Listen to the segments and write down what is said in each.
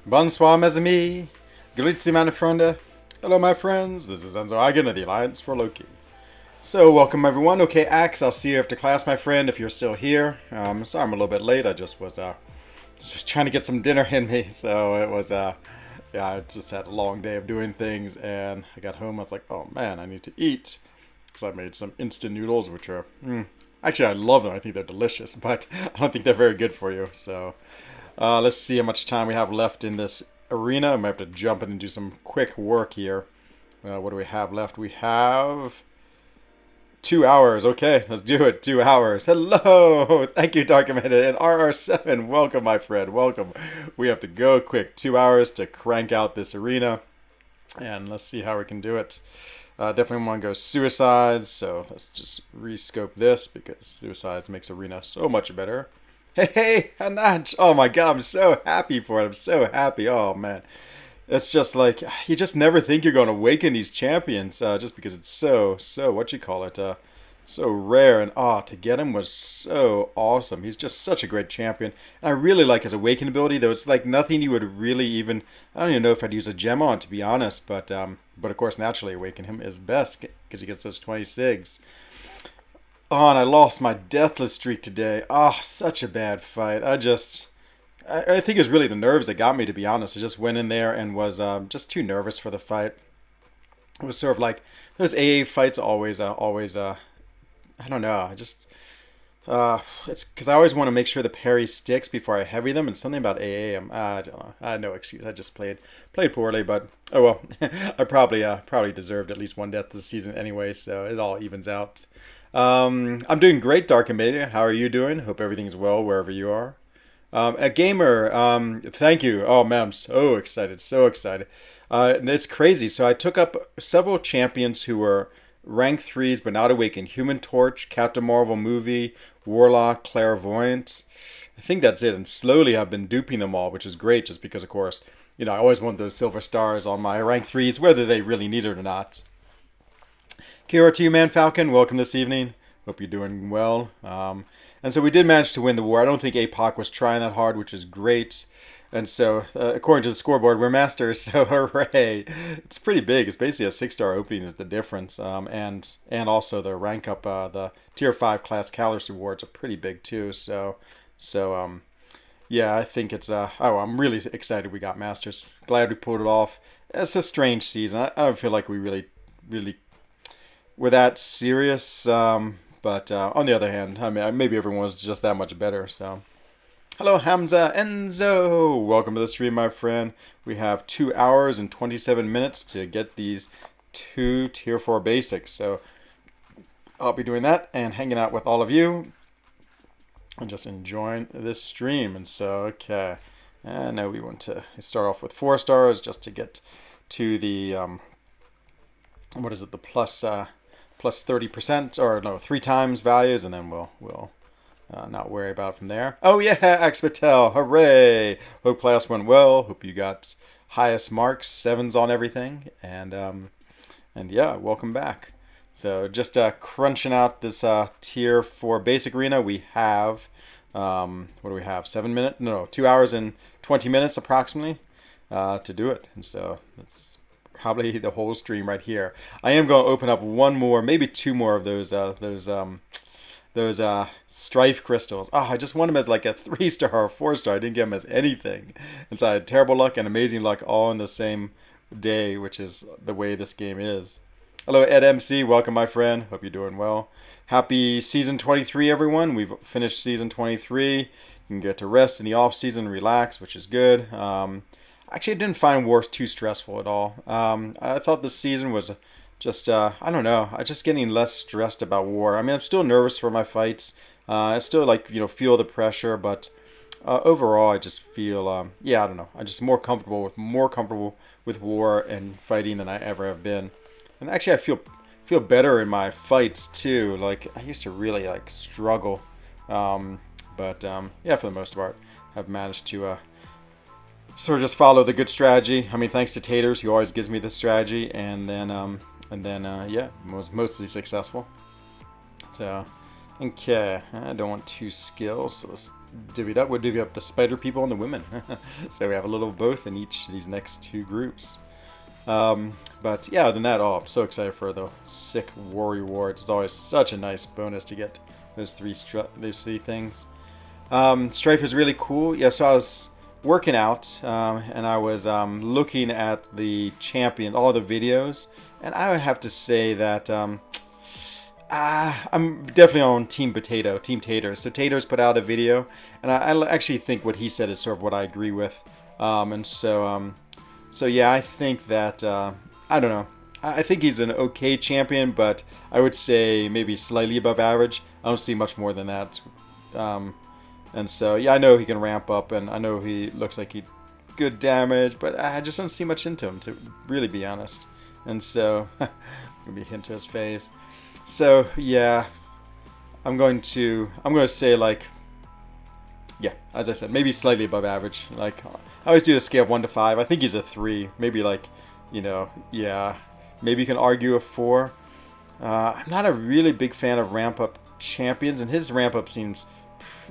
Bonsoir, mes amis. Grüezi, meine Freunde. Hello, my friends. This is Enzo Hagen of the Alliance for Loki. So, welcome everyone. Okay, Axe, I'll see you after class, my friend, if you're still here. Sorry I'm a little bit late. I just was just trying to get some dinner in me. So it was, yeah, I just had a long day of doing things, and I got home. I was like, oh man, I need to eat. So I made some instant noodles, which are, actually, I love them. I think they're delicious, but I don't think they're very good for you. So let's see how much time we have left in this arena. I might have to jump in and do some quick work here. What do we have left? We have 2 hours. Okay, let's do it. 2 hours. Hello. Thank you, Documented. And RR7, welcome, my friend. Welcome. We have to go quick. 2 hours to crank out this arena. And let's see how we can do it. Definitely want to go suicides. So let's just rescope this because suicides makes arena so much better. Hey, Hanach. Oh my god, I'm so happy for it. I'm so happy. Oh man. It's just like, you just never think you're going to awaken these champions just because it's so, what you call it, so rare. And to get him was so awesome. He's just such a great champion. And I really like his awaken ability, though it's like nothing you would really even, I don't even know if I'd use a gem on, to be honest. But of course, naturally awaken him is best because he gets those 26. Oh, and I lost my deathless streak today. Oh, such a bad fight. I think it was really the nerves that got me, to be honest. I just went in there and was just too nervous for the fight. It was sort of like those AA fights I don't know. It's because I always want to make sure the parry sticks before I heavy them, and something about AA, I don't know. I had no excuse. I just played poorly, but oh well. I probably deserved at least one death this season anyway, so it all evens out. I'm doing great, Dark and Media. How are you doing? Hope everything's well wherever you are. A gamer, thank you. Oh man, I'm so excited, so excited. And it's crazy. So I took up several champions who were rank threes but not awakened. Human Torch, Captain Marvel movie, Warlock, Clairvoyant. I think that's it. And slowly I've been duping them all, which is great just because, of course, I always want those silver stars on my rank threes, whether they really need it or not. Kira to you, Man Falcon. Welcome this evening. Hope you're doing well. And so we did manage to win the war. I don't think APOC was trying that hard, which is great. And so, according to the scoreboard, we're masters. So hooray! It's pretty big. It's basically a 6-star opening is the difference. And also the rank up, the tier 5 class Callus rewards are pretty big too. So yeah, I think it's I'm really excited we got masters. Glad we pulled it off. It's a strange season. I don't feel like we really were that serious. But on the other hand, I mean, maybe everyone was just that much better. So, hello, Hamza, Enzo. Welcome to the stream, my friend. We have 2 hours and 27 minutes to get these 2 tier 4 basics. So, I'll be doing that and hanging out with all of you and just enjoying this stream. And so, okay. And now we want to start off with 4 stars just to get to the, what is it, the plus 30%, or no, 3 times values, and then we'll not worry about it from there. Oh yeah, Axpatel, hooray! Hope class went well. Hope you got highest marks, 7s on everything, and yeah, welcome back. So just crunching out this tier 4 basic arena. We have what do we have? 7 minutes? No, 2 hours and 20 minutes approximately to do it, and so that's probably the whole stream right here. I am going to open up one more, maybe 2 more of those Strife crystals. I just want them as like a 3-star or 4-star. I didn't get them as anything. And so I had terrible luck and amazing luck all in the same day, which is the way this game is. Hello, Ed MC. Welcome, my friend. Hope you're doing well. Happy season 23, everyone. We've finished season 23. You can get to rest in the off season, relax, which is good. Actually, I didn't find war too stressful at all. I thought this season was just, I don't know, I'm just getting less stressed about war. I mean, I'm still nervous for my fights. I still, feel the pressure, but overall, I just feel, yeah, I don't know. I'm just more comfortable with war and fighting than I ever have been. And actually, I feel better in my fights, too. Like, I used to really, struggle. But, yeah, for the most part, I've managed to sort of just follow the good strategy. I mean, thanks to Taters, he always gives me the strategy, and then yeah, was mostly successful. So, okay, I don't want 2 skills, so let's divvy it up. We'll divvy up the spider people and the women. So we have a little of both in each of these next two groups. But yeah, other than that, oh, I'm so excited for the sick war rewards. It's always such a nice bonus to get those three things. Strife is really cool. Yeah, so I was working out and I was looking at the champion, all the videos, and I would have to say that I'm definitely on Team Potato, Team Taters. So Taters put out a video, and I actually think what he said is sort of what I agree with. So yeah, I think that I don't know. I think he's an okay champion, but I would say maybe slightly above average. I don't see much more than that. And so yeah, I know he can ramp up, and I know he looks like he good damage, but I just don't see much into him, to really be honest. And so gonna be a hint to his face. So yeah, I'm going to say, like, yeah, as I said, maybe slightly above average. Like, I always do the scale of 1 to 5. I think he's a 3. Maybe, like, you know, yeah, maybe you can argue a 4. I'm not a really big fan of ramp up champions, and his ramp up seems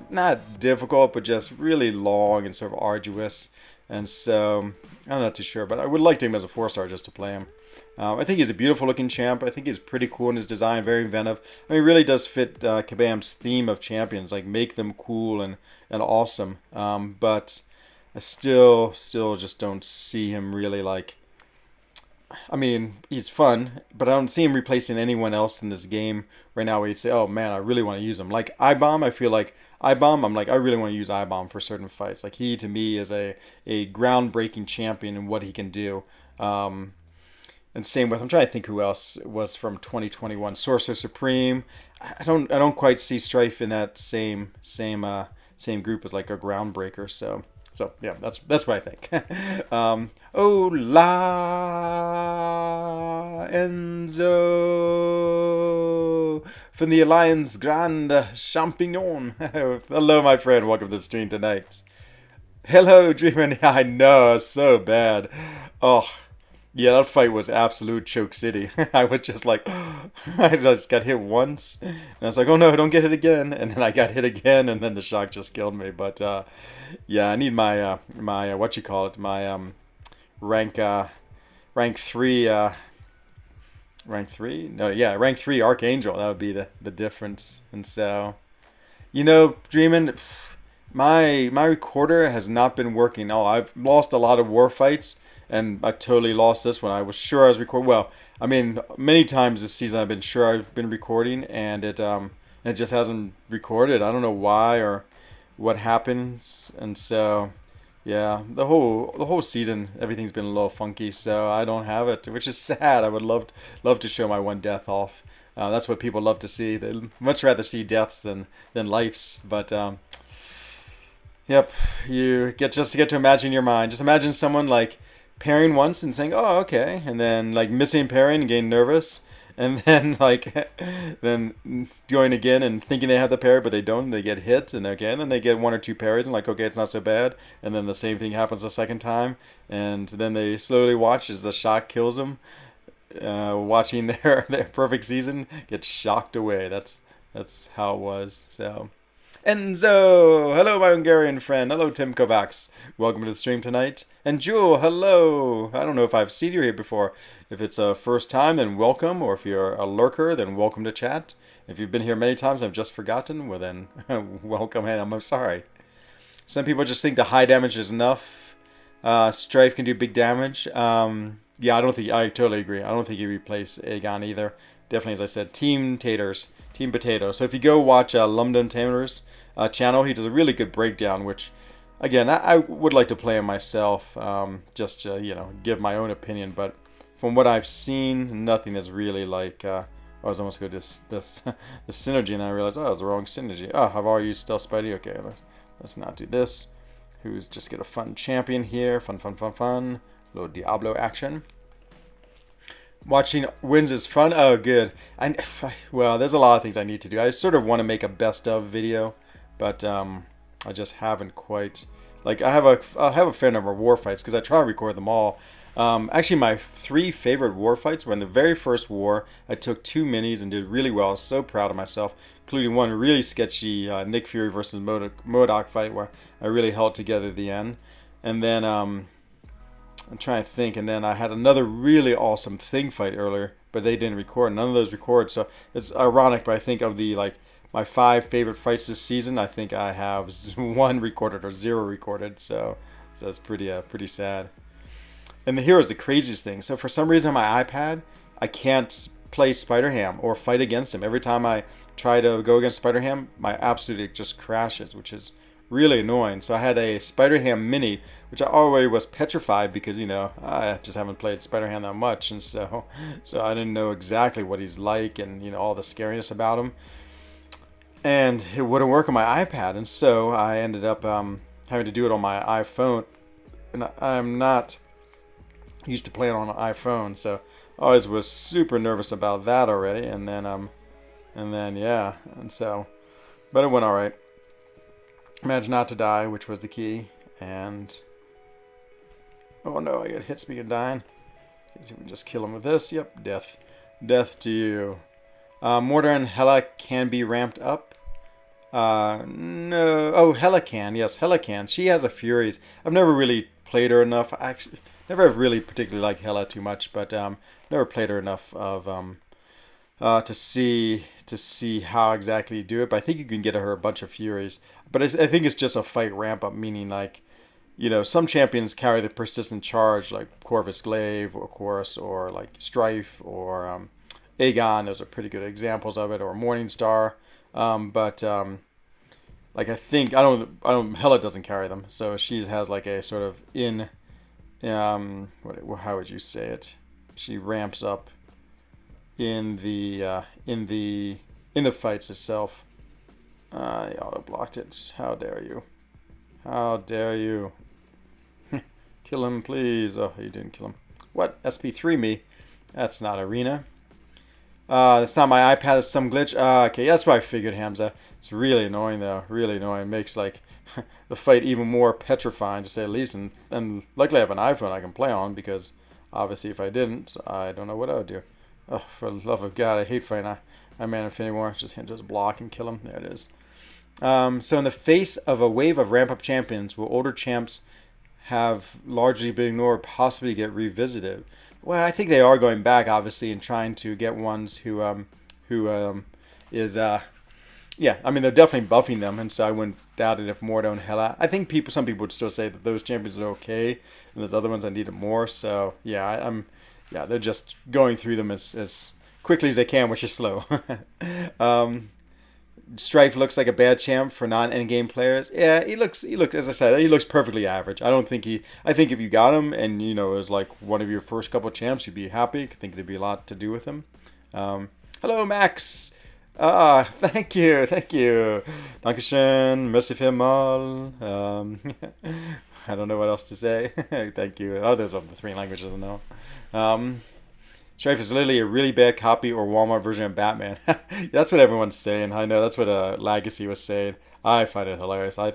not difficult, but just really long and sort of arduous. And so I'm not too sure, but I would like him as a 4-star just to play him. I think he's a beautiful looking champ. I think he's pretty cool in his design, very inventive. I mean, he really does fit Kabam's theme of champions, like make them cool and awesome. But I still just don't see him really, like, I mean, he's fun, but I don't see him replacing anyone else in this game right now where you'd say, oh man, I really want to use him. Like I-Bomb, I feel like I-Bomb, I'm like, I really want to use I-Bomb for certain fights. Like, he to me is a groundbreaking champion in what he can do. And same with, I'm trying to think who else was from 2021. Sorcerer Supreme. I don't quite see Strife in that same group as like a groundbreaker. So yeah, that's what I think. Oh la Enzo from the Alliance Grande Champignon. Hello, my friend. Welcome to the stream tonight. Hello, Dreamin'. I know, so bad. Oh. Yeah, that fight was absolute choke city. I was just like, I just got hit once, and I was like, oh no, don't get hit again. And then I got hit again, and then the shock just killed me. But yeah, I need my what you call it, my rank 3 rank 3? No, yeah, rank 3 Archangel. That would be the difference. And so, you know, Dreamin', my recorder has not been working. Oh, I've lost a lot of war fights. And I totally lost this one. I was sure I was recording. Well, I mean, many times this season I've been sure I've been recording, and it just hasn't recorded. I don't know why or what happens. And so, yeah, the whole season everything's been a little funky. So I don't have it, which is sad. I would love to show my one death off. That's what people love to see. They much rather see deaths than lives. But yep, you get to imagine your mind. Just imagine someone like pairing once and saying, oh, okay, and then like missing pairing and getting nervous, and then like then going again and thinking they have the pair but they don't, and they get hit, and okay, and then they get 1 or 2 parries and like, okay, it's not so bad, and then the same thing happens a second time, and then they slowly watch as the shock kills them, watching their perfect season get shocked away. That's how it was. So Enzo, hello, my Hungarian friend. Hello, Tim Kovacs. Welcome to the stream tonight. And Jewel, hello. I don't know if I've seen you here before. If it's a first time, then welcome. Or if you're a lurker, then welcome to chat. If you've been here many times and I've just forgotten, well then, welcome. And I'm sorry. Some people just think the high damage is enough. Strife can do big damage. Yeah, I totally agree. I don't think you replace Aegon either. Definitely, as I said, Team Taters. Team Potato. So if you go watch London Tamer's channel, he does a really good breakdown, which, again, I would like to play him myself, just to, you know, give my own opinion. But from what I've seen, nothing is really like, I was almost going to this synergy, and then I realized, oh, it was the wrong synergy. Oh, I've already used Stealth Spidey. Okay, let's not do this. Who's just get a fun champion here. Fun. Little Diablo action. Watching wins is fun. Oh, good. Well, there's a lot of things I need to do. I sort of want to make a best of video, but I just haven't quite. Like, I'll have a fair number of war fights because I try to record them all. Actually, my three favorite war fights were in the very first war. I took two minis and did really well. I was so proud of myself, including one really sketchy Nick Fury versus MODOK fight where I really held together the end. And then I'm trying to think. And then I had another really awesome Thing fight earlier, but they didn't record. None of those record. So it's ironic, but I think of the my five favorite fights this season, I think I have one recorded or zero recorded. So it's pretty sad. And here's the craziest thing. So for some reason on my iPad, I can't play Spider-Ham or fight against him. Every time I try to go against Spider-Ham, my absolutely just crashes, which is really annoying. So I had a Spider-Ham mini, which I already was petrified because, I just haven't played Spider-Ham that much. And so I didn't know exactly what he's like and, all the scariness about him. And it wouldn't work on my iPad. And so I ended up having to do it on my iPhone. And I'm not used to playing on an iPhone, so I always was super nervous about that already. And then yeah, and so, but it went all right. Managed not to die, which was the key. And oh no, I got hit speed of dying. Let's see if we can just kill him with this. Yep, death to you. Mortar and Hela can be ramped up. No. Oh, Hela can. Yes, Hela can. She has a Furies. I've never really played her enough. I actually never have really particularly liked Hela too much, but never played her enough of to see how exactly you do it. But I think you can get her a bunch of Furies. But I think it's just a fight ramp up, meaning some champions carry the persistent charge, like Corvus Glaive, or Chorus, or like Strife, or Aegon. Those are pretty good examples of it, or Morningstar. But I think I don't. Hela doesn't carry them, so she has like a sort of how would you say it? She ramps up in the fights itself. I auto blocked it. How dare you? How dare you? Kill him, please. Oh, you didn't kill him. What? SP3 me? That's not arena. That's not my iPad. It's some glitch. Okay, that's what I figured, Hamza. It's really annoying, though. Really annoying. It makes, the fight even more petrifying, to say the least. And luckily I have an iPhone I can play on, because obviously if I didn't, I don't know what I would do. Oh, for the love of God, I hate fighting Iron Man anymore. Just hit his block and kill him. There it is. So in the face of a wave of ramp-up champions, will older champs have largely been ignored, possibly get revisited? Well, I think they are going back, obviously, and trying to get ones who is yeah. I mean, they're definitely buffing them, and so I wouldn't doubt it if Mordo and Hela. I think some people would still say that those champions are okay, and there's other ones that need it more. So yeah, they're just going through them as quickly as they can, which is slow. Strife looks like a bad champ for non-endgame players. Yeah, he looks, as I said, he looks perfectly average. I think if you got him and, it was like one of your first couple of champs, you'd be happy. I think there'd be a lot to do with him. Hello, Max. Thank you. Dankeschön, merci vielmal. I don't know what else to say. Thank you. Oh, those are the three languages I know. Strife is literally a really bad copy or Walmart version of Batman. That's what everyone's saying. I know that's what Legacy was saying. I find it hilarious. I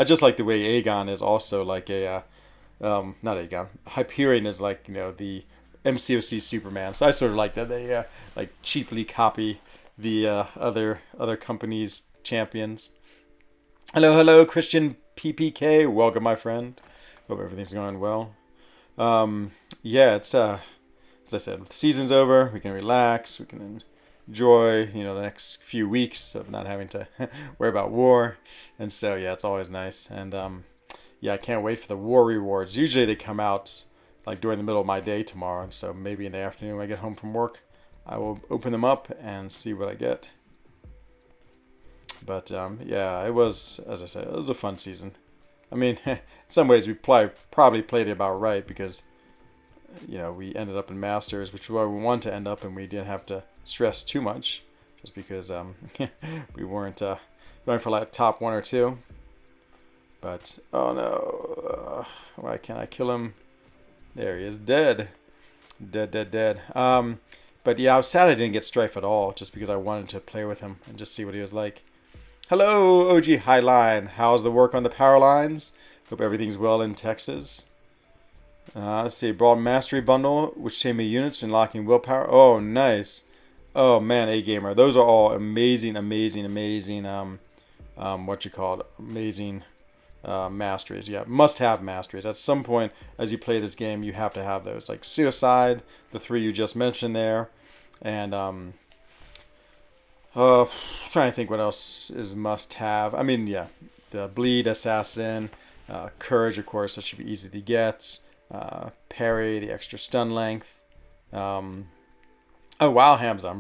just like the way Aegon is also like a not Aegon. Hyperion is like the MCOC Superman. So I sort of like that they cheaply copy the other companies' champions. Hello, Christian PPK. Welcome, my friend. Hope everything's going well. It's as I said, the season's over. We can relax. We can enjoy, the next few weeks of not having to worry about war. And so, it's always nice. And I can't wait for the war rewards. Usually they come out during the middle of my day tomorrow. And so maybe in the afternoon when I get home from work, I will open them up and see what I get. But it was, as I said, it was a fun season. I mean, in some ways we probably played it about right because we ended up in Masters, which is where we wanted to end up, and we didn't have to stress too much, just because we weren't going for top 1 or 2. But oh no, why can't I kill him? There he is, dead. But I was sad I didn't get Strife at all, just because I wanted to play with him and just see what he was like. Hello, OG Highline. How's the work on the power lines? Hope everything's well in Texas. Let's see. Broad Mastery Bundle, which gave me units unlocking willpower. Oh, nice. Oh man, A gamer. Those are all amazing, amazing, amazing. What you call it? Amazing masteries. Yeah, must have masteries. At some point, as you play this game, you have to have those. Like Suicide, the three you just mentioned there, and trying to think what else is must have. I mean, yeah, the Bleed, Assassin, Courage, of course, that should be easy to get. Parry, the extra stun length. Oh wow, Hamza.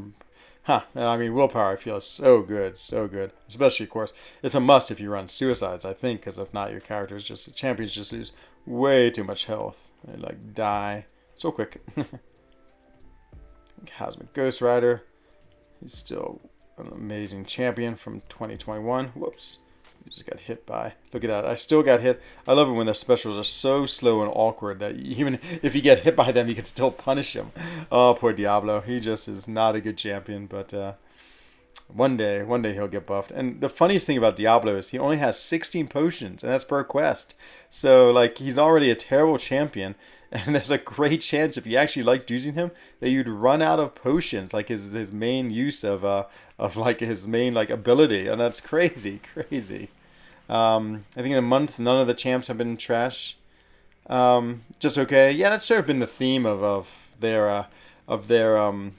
Huh. I mean, willpower, I feel is so good, so good. Especially, of course, it's a must if you run suicides, I think, because if not, your characters just, champions just lose way too much health. They like die so quick. Cosmic Ghost Rider. He's still an amazing champion from 2021. Whoops. He just got hit by. Look at that. I still got hit. I love it when the specials are so slow and awkward that even if you get hit by them, you can still punish him. Oh, poor Diablo. He just is not a good champion, but one day he'll get buffed. And the funniest thing about Diablo is he only has 16 potions, and that's per quest. So, like, he's already a terrible champion, and there's a great chance if you actually liked using him that you'd run out of potions, like his main use of like his main like ability, and that's crazy, crazy. I think in the month none of the champs have been trash. Just okay. Yeah, that's sort of been the theme of Kabam,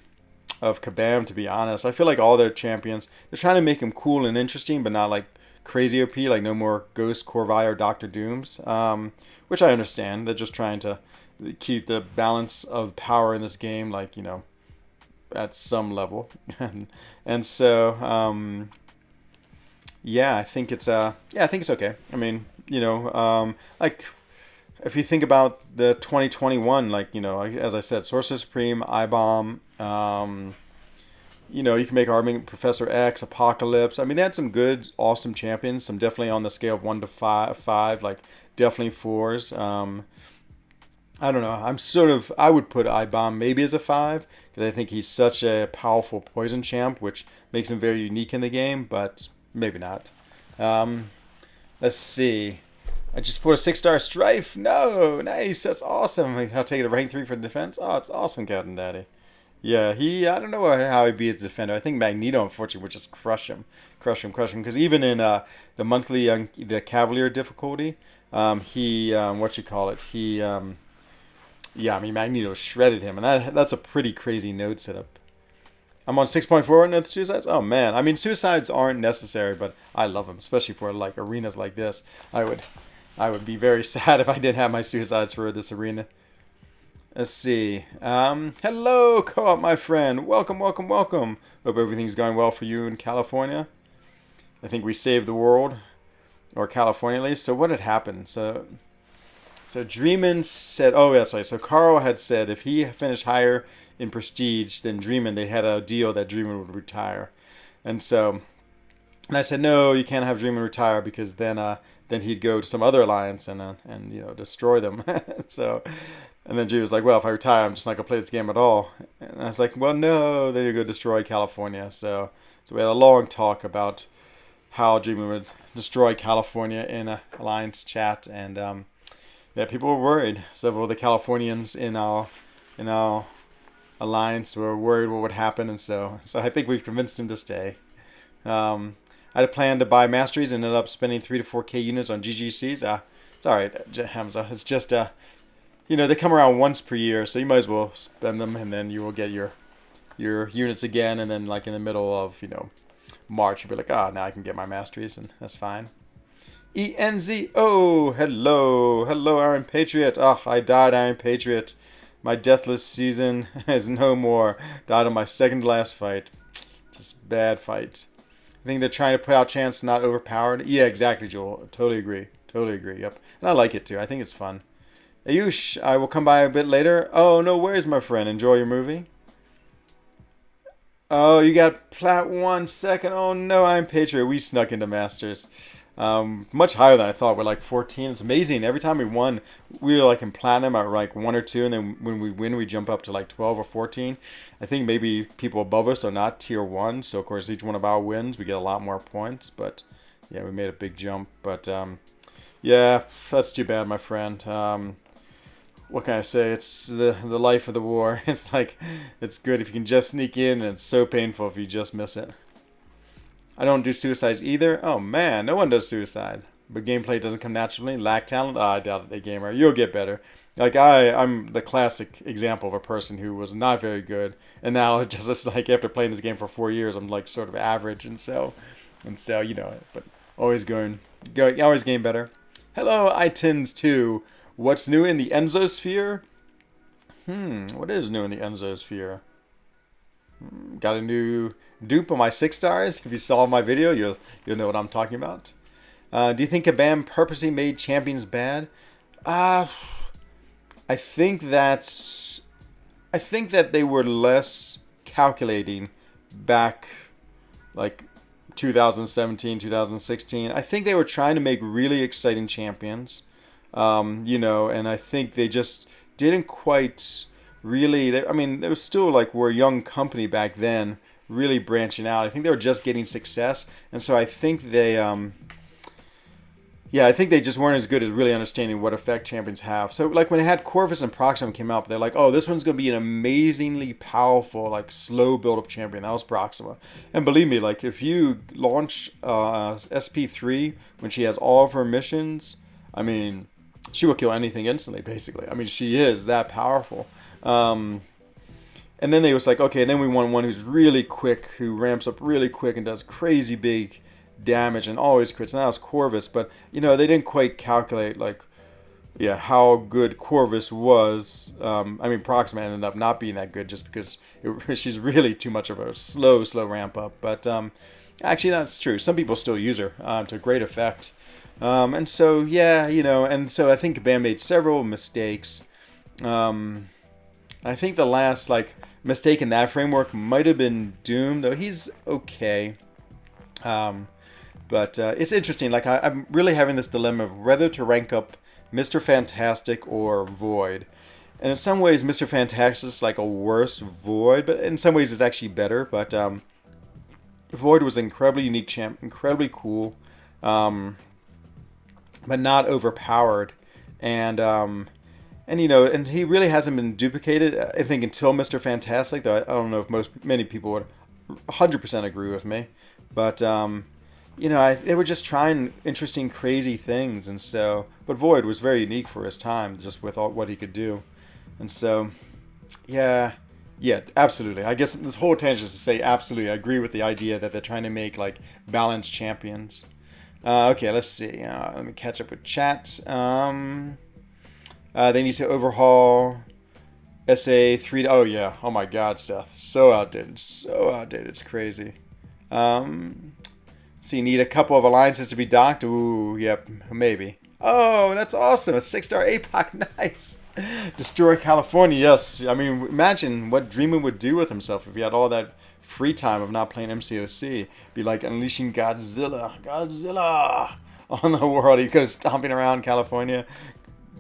to be honest. I feel like all their champions, they're trying to make them cool and interesting, but not like crazy OP, like no more Ghost, Corvi, or Doctor Dooms, which I understand. They're just trying to keep the balance of power in this game, like, you know, at some level. And so, yeah, I think it's okay. I mean, you know, like, if you think about the 2021, like, you know, as I said, Sorcerer Supreme, I-Bomb, you know, you can make argument Professor X, Apocalypse. I mean, they had some good, awesome champions. Some definitely on the scale of 1 to 5, like definitely 4s. I don't know. I would put I-Bomb maybe as a 5 because I think he's such a powerful poison champ, which makes him very unique in the game, but maybe not. Let's see. I just put a 6-star Strife. No, nice. That's awesome. I'll take it to rank 3 for defense. Oh, it's awesome, Captain Daddy. Yeah, I don't know how he'd be as a defender. I think Magneto, unfortunately, would just crush him. Because even in the monthly, the Cavalier difficulty, yeah, I mean, Magneto shredded him. And that's a pretty crazy node setup. I'm on 6.4 with suicides. Oh man, I mean, suicides aren't necessary, but I love them, especially for like arenas like this. I would be very sad if I didn't have my suicides for this arena. Let's see. Hello, Co-op, my friend. Welcome, welcome, welcome. Hope everything's going well for you in California. I think we saved the world, or California at least. So what had happened? So Dreamin said, oh yeah, sorry. So Carl had said if he finished higher in prestige than Dreamin, they had a deal that Dreamin would retire. And I said, no, you can't have Dreamin retire because then he'd go to some other alliance and you know, destroy them. And then Dreamin was like, well, if I retire, I'm just not gonna play this game at all. And I was like, well, no, then you go destroy California. So we had a long talk about how Dreamin would destroy California in a alliance chat, and yeah, people were worried. Several of the Californians in our alliance were worried what would happen, and so I think we've convinced him to stay. I had a plan to buy Masteries and ended up spending 3 to 4K units on GGCs. It's alright, Hamza. It's just, you know, they come around once per year, so you might as well spend them, and then you will get your units again, and then, like, in the middle of, you know, March, you'll be like, now I can get my Masteries, and that's fine. ENZO, hello, Iron Patriot. I died, Iron Patriot. My deathless season is no more. Died on my second to last fight. Just bad fight. I think they're trying to put out chance not overpowered. Yeah, exactly, Joel. Totally agree. Yep. And I like it too. I think it's fun. Ayush, I will come by a bit later. Oh, no worries, my friend. Enjoy your movie. Oh, you got plat 1 second. Oh no, I'm Patriot. We snuck into Masters. Much higher than I thought. We're like 14. It's amazing. Every time we won, we were like in platinum at like 1 or 2, and then when we win, we jump up to like 12 or 14. I think maybe people above us are not tier 1, so of course each one of our wins, we get a lot more points. But yeah, we made a big jump. But yeah, that's too bad, my friend. what can I say? It's the life of the war. It's like it's good if you can just sneak in, and it's so painful if you just miss it. I don't do suicides either. Oh man, no one does suicide. But gameplay doesn't come naturally. Lack talent? I doubt it, a gamer. You'll get better. Like I'm the classic example of a person who was not very good, and now just like after playing this game for 4 years, I'm like sort of average, and so you know it. But always always game better. Hello, iTins2. What's new in the Enzosphere? What is new in the Enzosphere? Got a new dupe on my 6 stars. If you saw my video, you'll know what I'm talking about. Do you think Kabam purposely made champions bad? I think that they were less calculating back like 2017, 2016. I think they were trying to make really exciting champions. And I think they just didn't quite really. I mean, they were still like we're a young company back then, really branching out. I think they were just getting success, and so I think I think they just weren't as good as really understanding what effect champions have. So like when they had Corvus and Proxima came out, they're like, oh, this one's gonna be an amazingly powerful, like slow build up champion. That was Proxima, and believe me, like if you launch SP3 when she has all of her missions, I mean, she will kill anything instantly, basically. I mean, she is that powerful. And then they was like, okay, and then we want one who's really quick, who ramps up really quick and does crazy big damage and always crits. And that was Corvus, but they didn't quite calculate how good Corvus was. I mean, Proxima ended up not being that good just because she's really too much of a slow ramp up. But actually, that's true. Some people still use her to great effect. And so and so I think Bam made several mistakes. I think the last mistake in that framework might have been Doom, though he's okay. But it's interesting. Like I'm really having this dilemma of whether to rank up Mr. Fantastic or Void. And in some ways, Mr. Fantastic is like a worse Void, but in some ways it's actually better. But Void was an incredibly unique champ, incredibly cool, but not overpowered. And he really hasn't been duplicated, I think, until Mr. Fantastic, though I don't know if many people would 100% agree with me. But, they were just trying interesting, crazy things. And so, but Void was very unique for his time, just with all what he could do. And so, yeah, absolutely. I guess this whole tangent is to say absolutely. I agree with the idea that they're trying to make, balanced champions. Okay, let's see. Let me catch up with chat. They need to overhaul SA3. Oh, yeah. Oh, my God, Seth. So outdated. It's crazy. So you need a couple of alliances to be docked. Ooh, yep, maybe. Oh, that's awesome. A 6-star APOC. Nice. Destroy California. Yes. I mean, imagine what Dreamer would do with himself if he had all that free time of not playing MCOC. Be like unleashing Godzilla on the world. He goes stomping around California,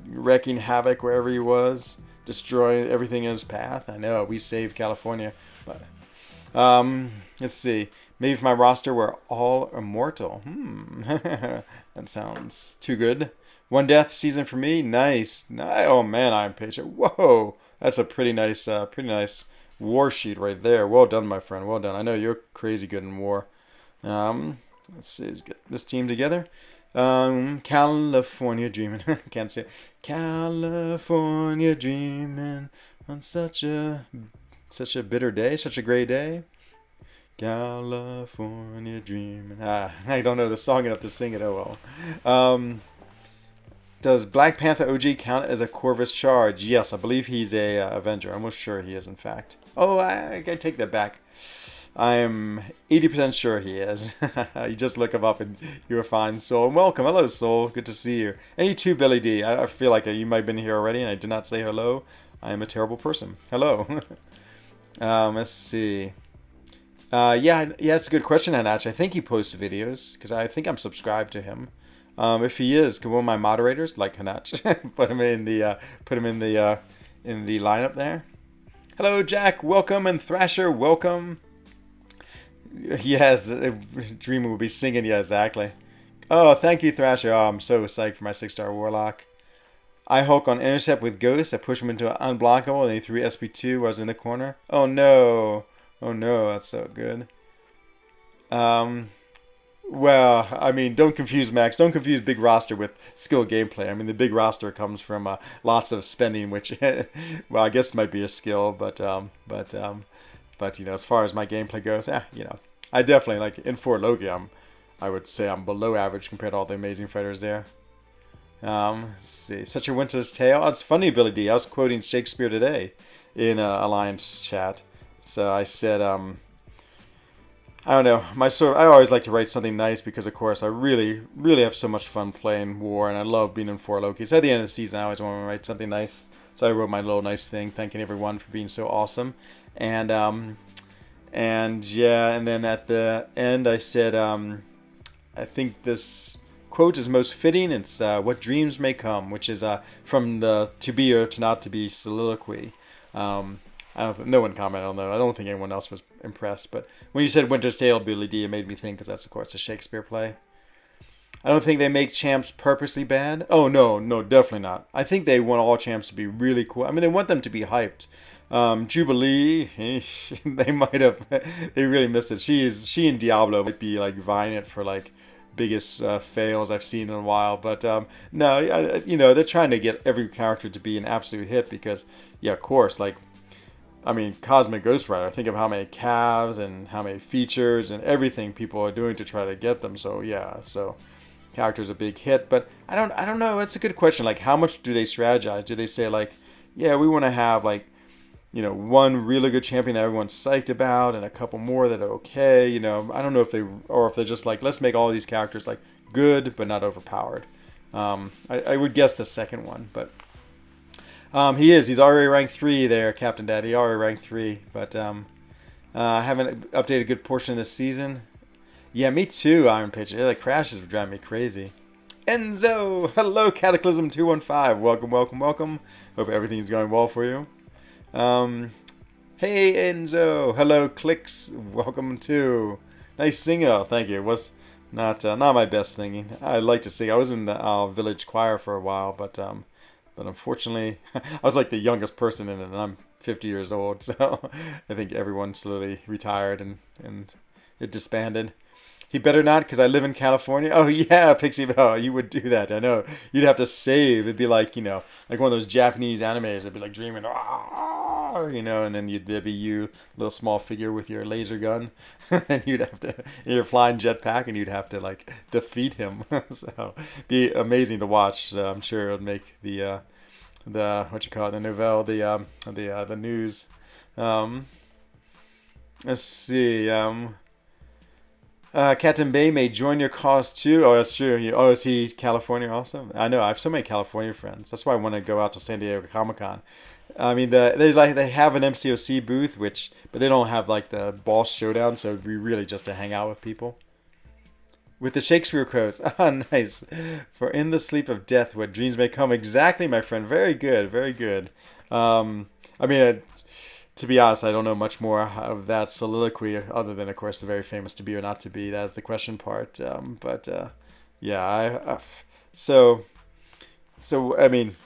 wreaking havoc wherever he was, destroying everything in his path. I know, we saved California. But let's see. Maybe if my roster were all immortal. That sounds too good. One death season for me. Nice. Oh man, I'm patient. Whoa, that's a pretty nice war sheet right there. Well done, my friend. Well done. I know you're crazy good in war. Let's see. Let's get this team together. California dreaming. Can't say it. California dreaming on such a bitter day, such a gray day. California dreaming. I don't know the song enough to sing it. Oh well. Does Black Panther OG count as a Corvus charge? Yes, I believe he's a Avenger. I'm almost sure he is, in fact. Oh, I take that back. I'm 80% sure he is. You just look him up and you're fine. Soul, welcome. Hello, Soul. Good to see you. And you too, Billy D. I feel like you might have been here already and I did not say hello. I am a terrible person. Hello. Let's see. Yeah, it's a good question, Hanach. I think he posts videos because I think I'm subscribed to him. If he is, can one of my moderators, like Hanach, put him in the lineup there. Hello, Jack. Welcome, and Thrasher. Welcome. Yes, Dreamer will be singing. Yeah, exactly. Oh, thank you, Thrasher. Oh, I'm so psyched for my 6-star Warlock. I Hulk on intercept with Ghost. I push him into an unblockable, and he threw SP2 was in the corner. Oh no. Oh no, that's so good. Um, well, I mean, don't confuse Max. Don't confuse big roster with skill gameplay. I mean, the big roster comes from lots of spending, which, well, I guess might be a skill, but as far as my gameplay goes, I definitely like in Fort Loki. I would say I'm below average compared to all the amazing fighters there. Let's see, such a winter's tale. Oh, it's funny, Billy D. I was quoting Shakespeare today in Alliance chat. So I said, I don't know. I always like to write something nice because, of course, I really, really have so much fun playing War, and I love being in Four Loki. So at the end of the season, I always want to write something nice. So I wrote my little nice thing, thanking everyone for being so awesome, and yeah, and then at the end, I said, I think this quote is most fitting. It's "What dreams may come," which is from the "To Be or To Not to Be" soliloquy. I don't. No one commented on that. I don't think anyone else was impressed. But when you said Winter's Tale, Billy D, it made me think because that's of course a Shakespeare play. I don't think they make champs purposely bad. Oh no, no, definitely not. I think they want all champs to be really cool. I mean, they want them to be hyped. Jubilee, they might have. They really missed it. She and Diablo might be like vying it for like biggest fails I've seen in a while. But no, they're trying to get every character to be an absolute hit because, yeah, of course, like. I mean, Cosmic Ghost Rider. Think of how many calves and how many features and everything people are doing to try to get them. So yeah, so character's a big hit. But I don't know. That's a good question. Like, how much do they strategize? Do they say like, yeah, we want to have like, one really good champion that everyone's psyched about and a couple more that are okay. I don't know if they're just like, let's make all these characters like good but not overpowered. I would guess the second one, but. He is. He's already ranked 3 there, Captain Daddy. Already ranked 3. But I haven't updated a good portion of this season. Yeah, me too, Iron Pitch. The crashes would drive me crazy. Enzo! Hello, Cataclysm215. Welcome, welcome, welcome. Hope everything's going well for you. Hey, Enzo. Hello, Clicks. Welcome too. Nice singing. Oh, thank you. It was not my best singing. I like to sing. I was in the village choir for a while, but unfortunately, I was like the youngest person in it, and I'm 50 years old, so I think everyone slowly retired and it disbanded. He better not, because I live in California. Oh, yeah, Pixie Bell, you would do that. I know. You'd have to save. It'd be like, like one of those Japanese animes. It'd be like dreaming, and then there'd be you, little small figure with your laser gun, and you'd have to, your flying jetpack, and you'd have to, like, defeat him. So, be amazing to watch. So I'm sure it would make the the novelle, the news. Let's see, Captain Bay may join your cause too. Oh, that's true. Is he California also? I know. I have so many California friends. That's why I want to go out to San Diego Comic Con. I mean, they have an MCOC booth, but they don't have like the boss showdown. So it'd be really just to hang out with people. With the Shakespeare quotes. Ah, nice. For in the sleep of death, what dreams may come. Exactly, my friend. Very good. Very good. I mean. To be honest, I don't know much more of that soliloquy other than, of course, the very famous "to be or not to be." That's the question part. Yeah, so I mean,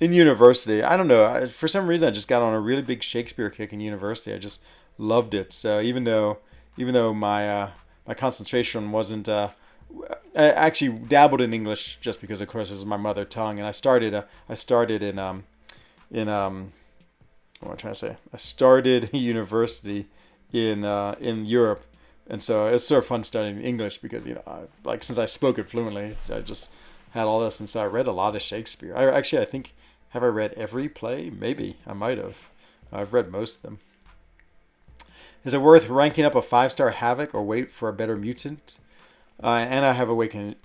in university, I don't know. For some reason, I just got on a really big Shakespeare kick in university. I just loved it. So even though my concentration wasn't, I actually dabbled in English just because, of course, this is my mother tongue, and I started in what am I trying to say? I started university in Europe, and so it's sort of fun studying English because since I spoke it fluently, I just had all this, and so I read a lot of Shakespeare. I think, have I read every play? Maybe I might have. I've read most of them. Is it worth ranking up a 5-star Havoc or wait for a better mutant? And I have a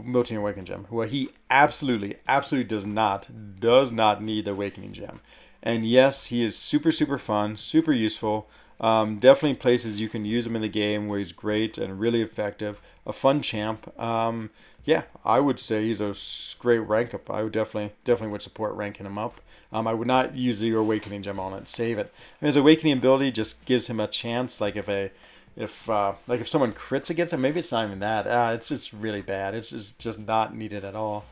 Melting Awakening Gem. Well, he absolutely does not need the Awakening Gem. And yes, he is super, super fun, super useful. Definitely places you can use him in the game where he's great and really effective. A fun champ. Yeah, I would say he's a great rank up. I would definitely would support ranking him up. I would not use the Awakening Gem on it. Save it. I mean, his Awakening ability just gives him a chance. Like if someone crits against him, maybe it's not even that. It's really bad. It's just not needed at all.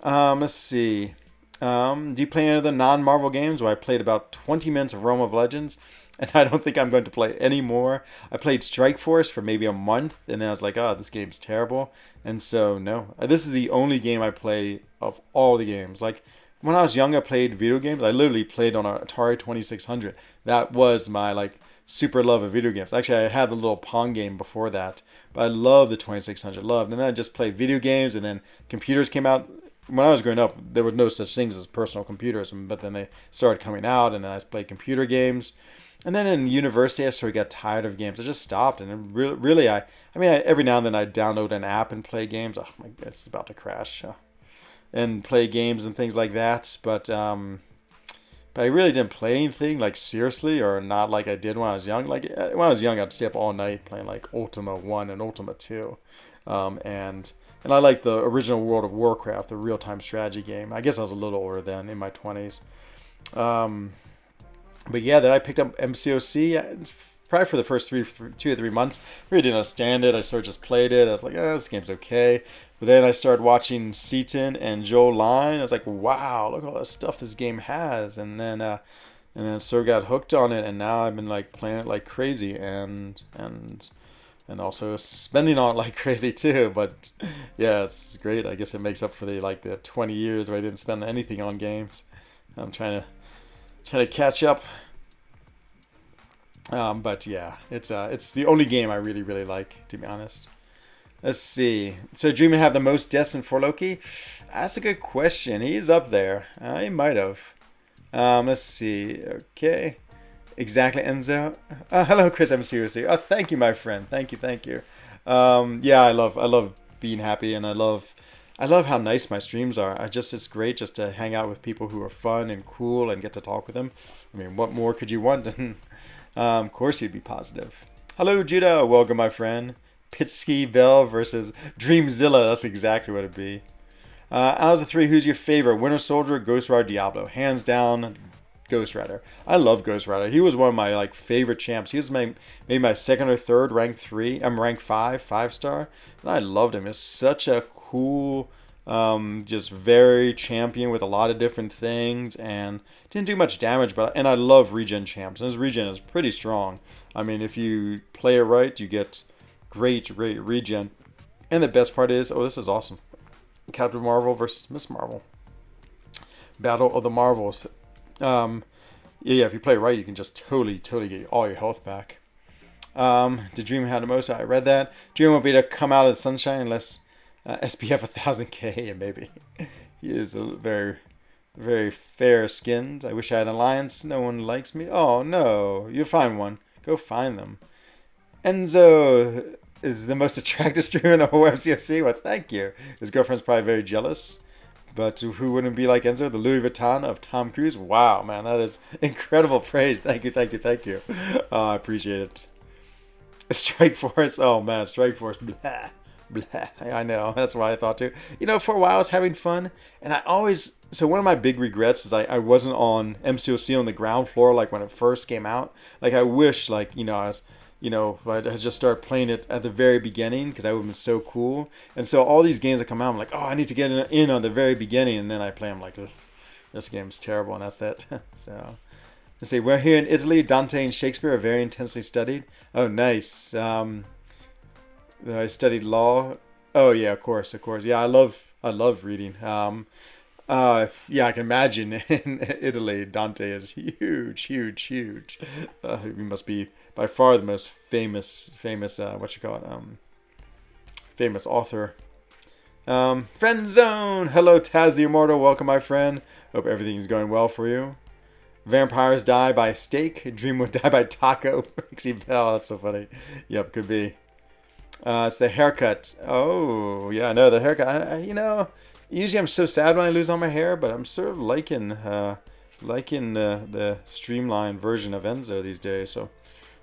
Let's see. Do you play any of the non-Marvel games? Where I played about 20 minutes of Realm of Legends, and I don't think I'm going to play any more. I played Strike Force for maybe a month, and then I was like, oh, this game's terrible. And so, no. This is the only game I play of all the games. Like, when I was young, I played video games. I literally played on an Atari 2600. That was my, like, super love of video games. Actually, I had the little Pong game before that, but I love the 2600. Loved. And then I just played video games, and then computers came out. When I was growing up, there was no such things as personal computers, but then they started coming out, and then I played computer games. And then in university, I sort of got tired of games. I just stopped, and it really, every now and then I download an app and play games. Oh my, it's about to crash, and play games and things like that. But I really didn't play anything like seriously, or not like I did when I was young. Like when I was young, I'd stay up all night playing like Ultima 1 and Ultima 2, and I like the original World of Warcraft, the real-time strategy game. I guess I was a little older then, in my 20s. But yeah, then I picked up MCOC probably for the first 2 or 3 months. Really didn't understand it. I sort of just played it. I was like, this game's okay. But then I started watching Seaton and Joe Line. I was like, wow, look at all the stuff this game has. And then sort of got hooked on it, and now I've been like playing it like crazy, and also spending on it like crazy too. But yeah, it's great. I guess it makes up for the 20 years where I didn't spend anything on games. I'm trying to catch up. But yeah, it's the only game I really like, to be honest. Let's see. So Dreamer have the most deaths in For Loki? That's a good question. He's up there. He might have. Let's see. Okay. Exactly, Enzo. Hello, Chris. I'm seriously. Oh, thank you, my friend. Thank you. Yeah, I love being happy, and I love how nice my streams are. It's great just to hang out with people who are fun and cool and get to talk with them. I mean, what more could you want? Of course, you'd be positive. Hello, Judah. Welcome, my friend. Pitsky Bell versus Dreamzilla. That's exactly what it'd be. Out of the three, who's your favorite? Winter Soldier, Ghost Rider, Diablo. Hands down, Ghost Rider. I love Ghost Rider. He was one of my favorite champs. He was maybe my second or third, rank 3. I'm rank 5 star. And I loved him. He's such a cool, just very champion with a lot of different things, and didn't do much damage. And I love regen champs. And his regen is pretty strong. I mean, if you play it right, you get great regen. And the best part is, this is awesome. Captain Marvel versus Miss Marvel. Battle of the Marvels. Yeah, if you play right, you can just totally get all your health back. Did Dream have the most? I read that. Dream won't be able to come out of the sunshine unless SPF 1000K, and maybe. He is a very, very fair skinned. I wish I had an alliance. No one likes me. Oh no, you'll find one. Go find them. Enzo is the most attractive streamer in the whole MCOC. Well, thank you. His girlfriend's probably very jealous. But who wouldn't be like Enzo? The Louis Vuitton of Tom Cruise? Wow, man, that is incredible praise. Thank you. I appreciate it. Strike Force. Oh, man, Strike Force. Blah, blah. I know. That's what I thought, too. For a while, I was having fun. And so one of my big regrets is I wasn't on MCOC on the ground floor, when it first came out. I wish, I was... I just started playing it at the very beginning, because that would have been so cool. And so all these games that come out, I'm like, I need to get in on the very beginning, and then I play them like, this game's terrible, and that's it. So, let's see. We're here in Italy. Dante and Shakespeare are very intensely studied. Oh, nice. I studied law. Oh yeah, of course. Yeah, I love reading. Yeah, I can imagine in Italy, Dante is huge. He must be by far the most famous famous author. FRENZOne! Hello, Taz the Immortal. Welcome, my friend. Hope everything's going well for you. Vampires die by steak. Dream would die by taco. Pixie Bell. That's so funny. Yep, could be. It's the haircut. Oh, yeah, no, the haircut. Usually I'm so sad when I lose all my hair, but I'm sort of liking the streamlined version of Enzo these days. So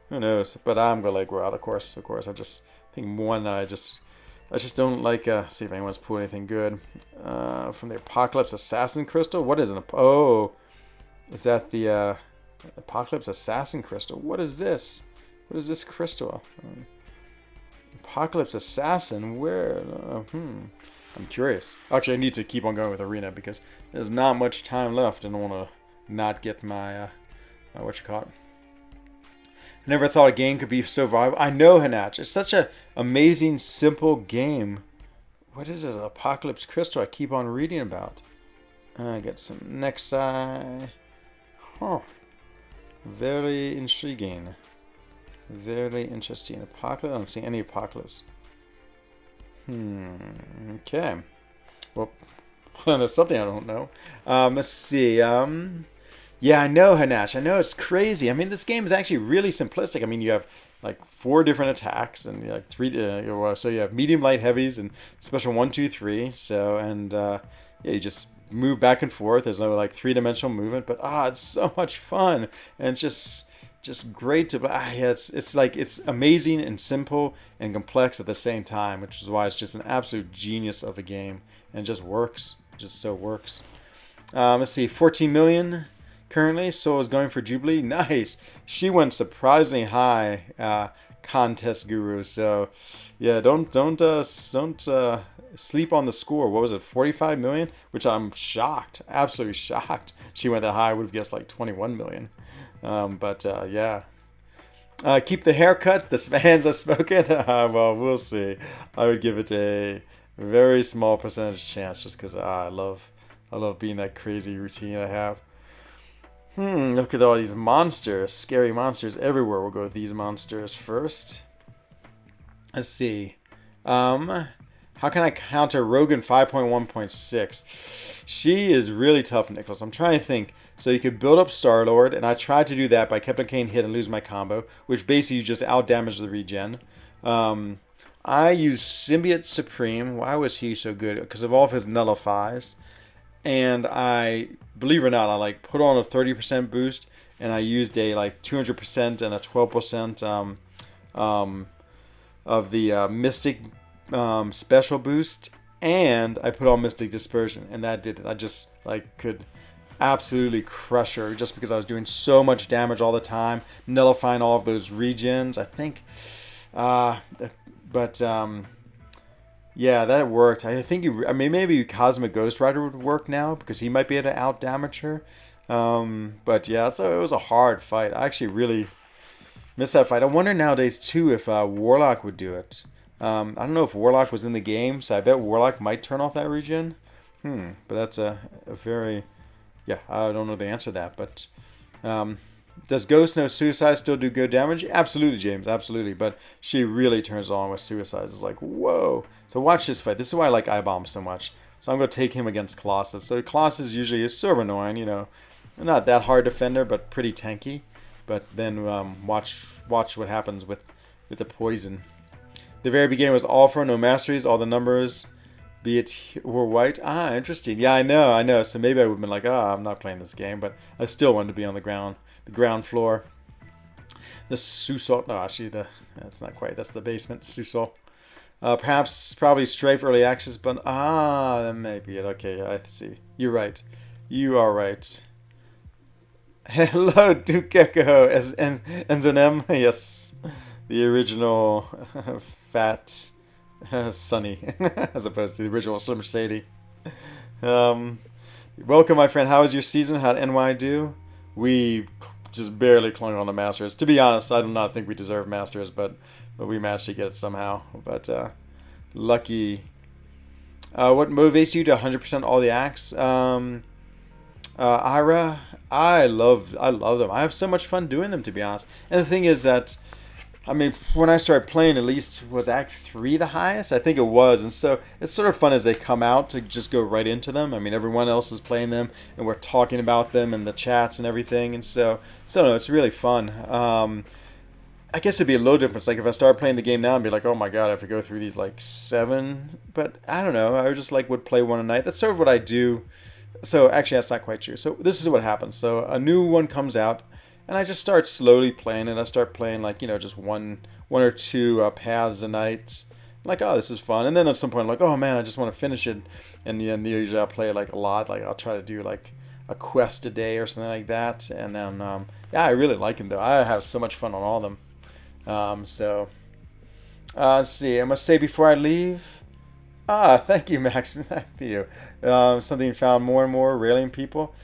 who knows? But I'm gonna let grow out, of course. I just think I just don't like. See if anyone's pulled anything good. From the Apocalypse Assassin Crystal. What is it? Oh, is that the Apocalypse Assassin Crystal? What is this? What is this crystal? Apocalypse Assassin. Where? I'm curious. Actually, I need to keep on going with Arena because there's not much time left, and I want to not get my what you call it. I never thought a game could be so viable. I know, Hanach. It's such a amazing, simple game. What is this? Apocalypse Crystal I keep on reading about. I got some Nexi. Huh. Very intriguing. Very interesting. Apocalypse? I don't see any Apocalypse. Okay. Well, there's something I don't know. Let's see. Yeah, I know, Hanash. I know it's crazy. I mean, this game is actually really simplistic. I mean, you have like 4 different attacks and like 3. So you have medium, light, heavies, and special 1, 2, 3. So yeah, you just move back and forth. There's no like 3-dimensional movement, but it's so much fun, and it's just great to yeah, it's like it's amazing and simple and complex at the same time, which is why it's just an absolute genius of a game, and it just works. It just so works. Let's see, 14 million currently. Soul is going for Jubilee. Nice. She went surprisingly high. Contest guru. So yeah, don't sleep on the score. What was it, 45 million? Which I'm shocked, absolutely shocked. She went that high. I would have guessed like 21 million. But yeah. Keep the haircut. The fans have spoken. Well, we'll see. I would give it a very small percentage chance, just because I love being that crazy routine I have. Look at all these monsters. Scary monsters everywhere. We'll go with these monsters first. Let's see. How can I counter Rogan 5.1.6? She is really tough, Nicholas. I'm trying to think. So you could build up Star-Lord, and I tried to do that, but I kept on getting hit and lose my combo, which basically you just out-damage the regen. I used Symbiote Supreme. Why was he so good? Because of all of his nullifies. And I, believe it or not, I like put on a 30% boost, and I used a like 200% and a 12% of the Mystic special boost, and I put on Mystic Dispersion, and that did it. I just like could absolutely crush her just because I was doing so much damage all the time, nullifying all of those regens. I think, yeah, that worked. I think maybe Cosmic Ghost Rider would work now because he might be able to out damage her. But yeah, so it was a hard fight. I actually really missed that fight. I wonder nowadays too if Warlock would do it. I don't know if Warlock was in the game, so I bet Warlock might turn off that regen. But that's a very, yeah, I don't know the answer to that. But does Ghost No Suicide still do good damage? Absolutely, James, absolutely. But she really turns on with Suicide. It's like, whoa. So watch this fight. This is why I like Eye-Bomb so much. So I'm going to take him against Colossus. So Colossus usually is sort of annoying, you know. Not that hard defender, but pretty tanky. But then watch what happens with the poison. The very beginning was all for no masteries. All the numbers, be it were white. Interesting. Yeah, I know. So maybe I would have been like, I'm not playing this game. But I still wanted to be on the ground floor. The Susol. No, actually, that's not quite. That's the basement. Susol. Probably Strife early access, but that may be it. Okay, I see. You're right. You are right. Hello, Duke Echo as Enzonem. Yes, the original fat Sunny, as opposed to the original Slim Shady. Welcome, my friend. How was your season? How did NY do? We just barely clung on the Masters. To be honest, I do not think we deserve Masters, but we managed to get it somehow. But lucky. What motivates you to 100% all the acts? Ira, I love them. I have so much fun doing them, to be honest. And the thing is that, I mean, when I started playing, at least was Act 3 the highest? I think it was. And so it's sort of fun as they come out to just go right into them. I mean, everyone else is playing them, and we're talking about them in the chats and everything. And so no, it's really fun. I guess it'd be a little different. Like if I started playing the game now and be like, oh my god, I have to go through these like 7. But I don't know. I just would play one a night. That's sort of what I do. So actually, that's not quite true. So this is what happens. So a new one comes out, and I just start slowly playing it. I start playing just one or two paths a night. I'm like, oh, this is fun. And then at some point, I'm like, oh man, I just want to finish it. And usually I'll play like a lot. Like I'll try to do like a quest a day or something like that. And then yeah, I really like them though. I have so much fun on all of them. So Let's see. I must say before I leave. Thank you, Max. Thank you. Something you found more and more railing people.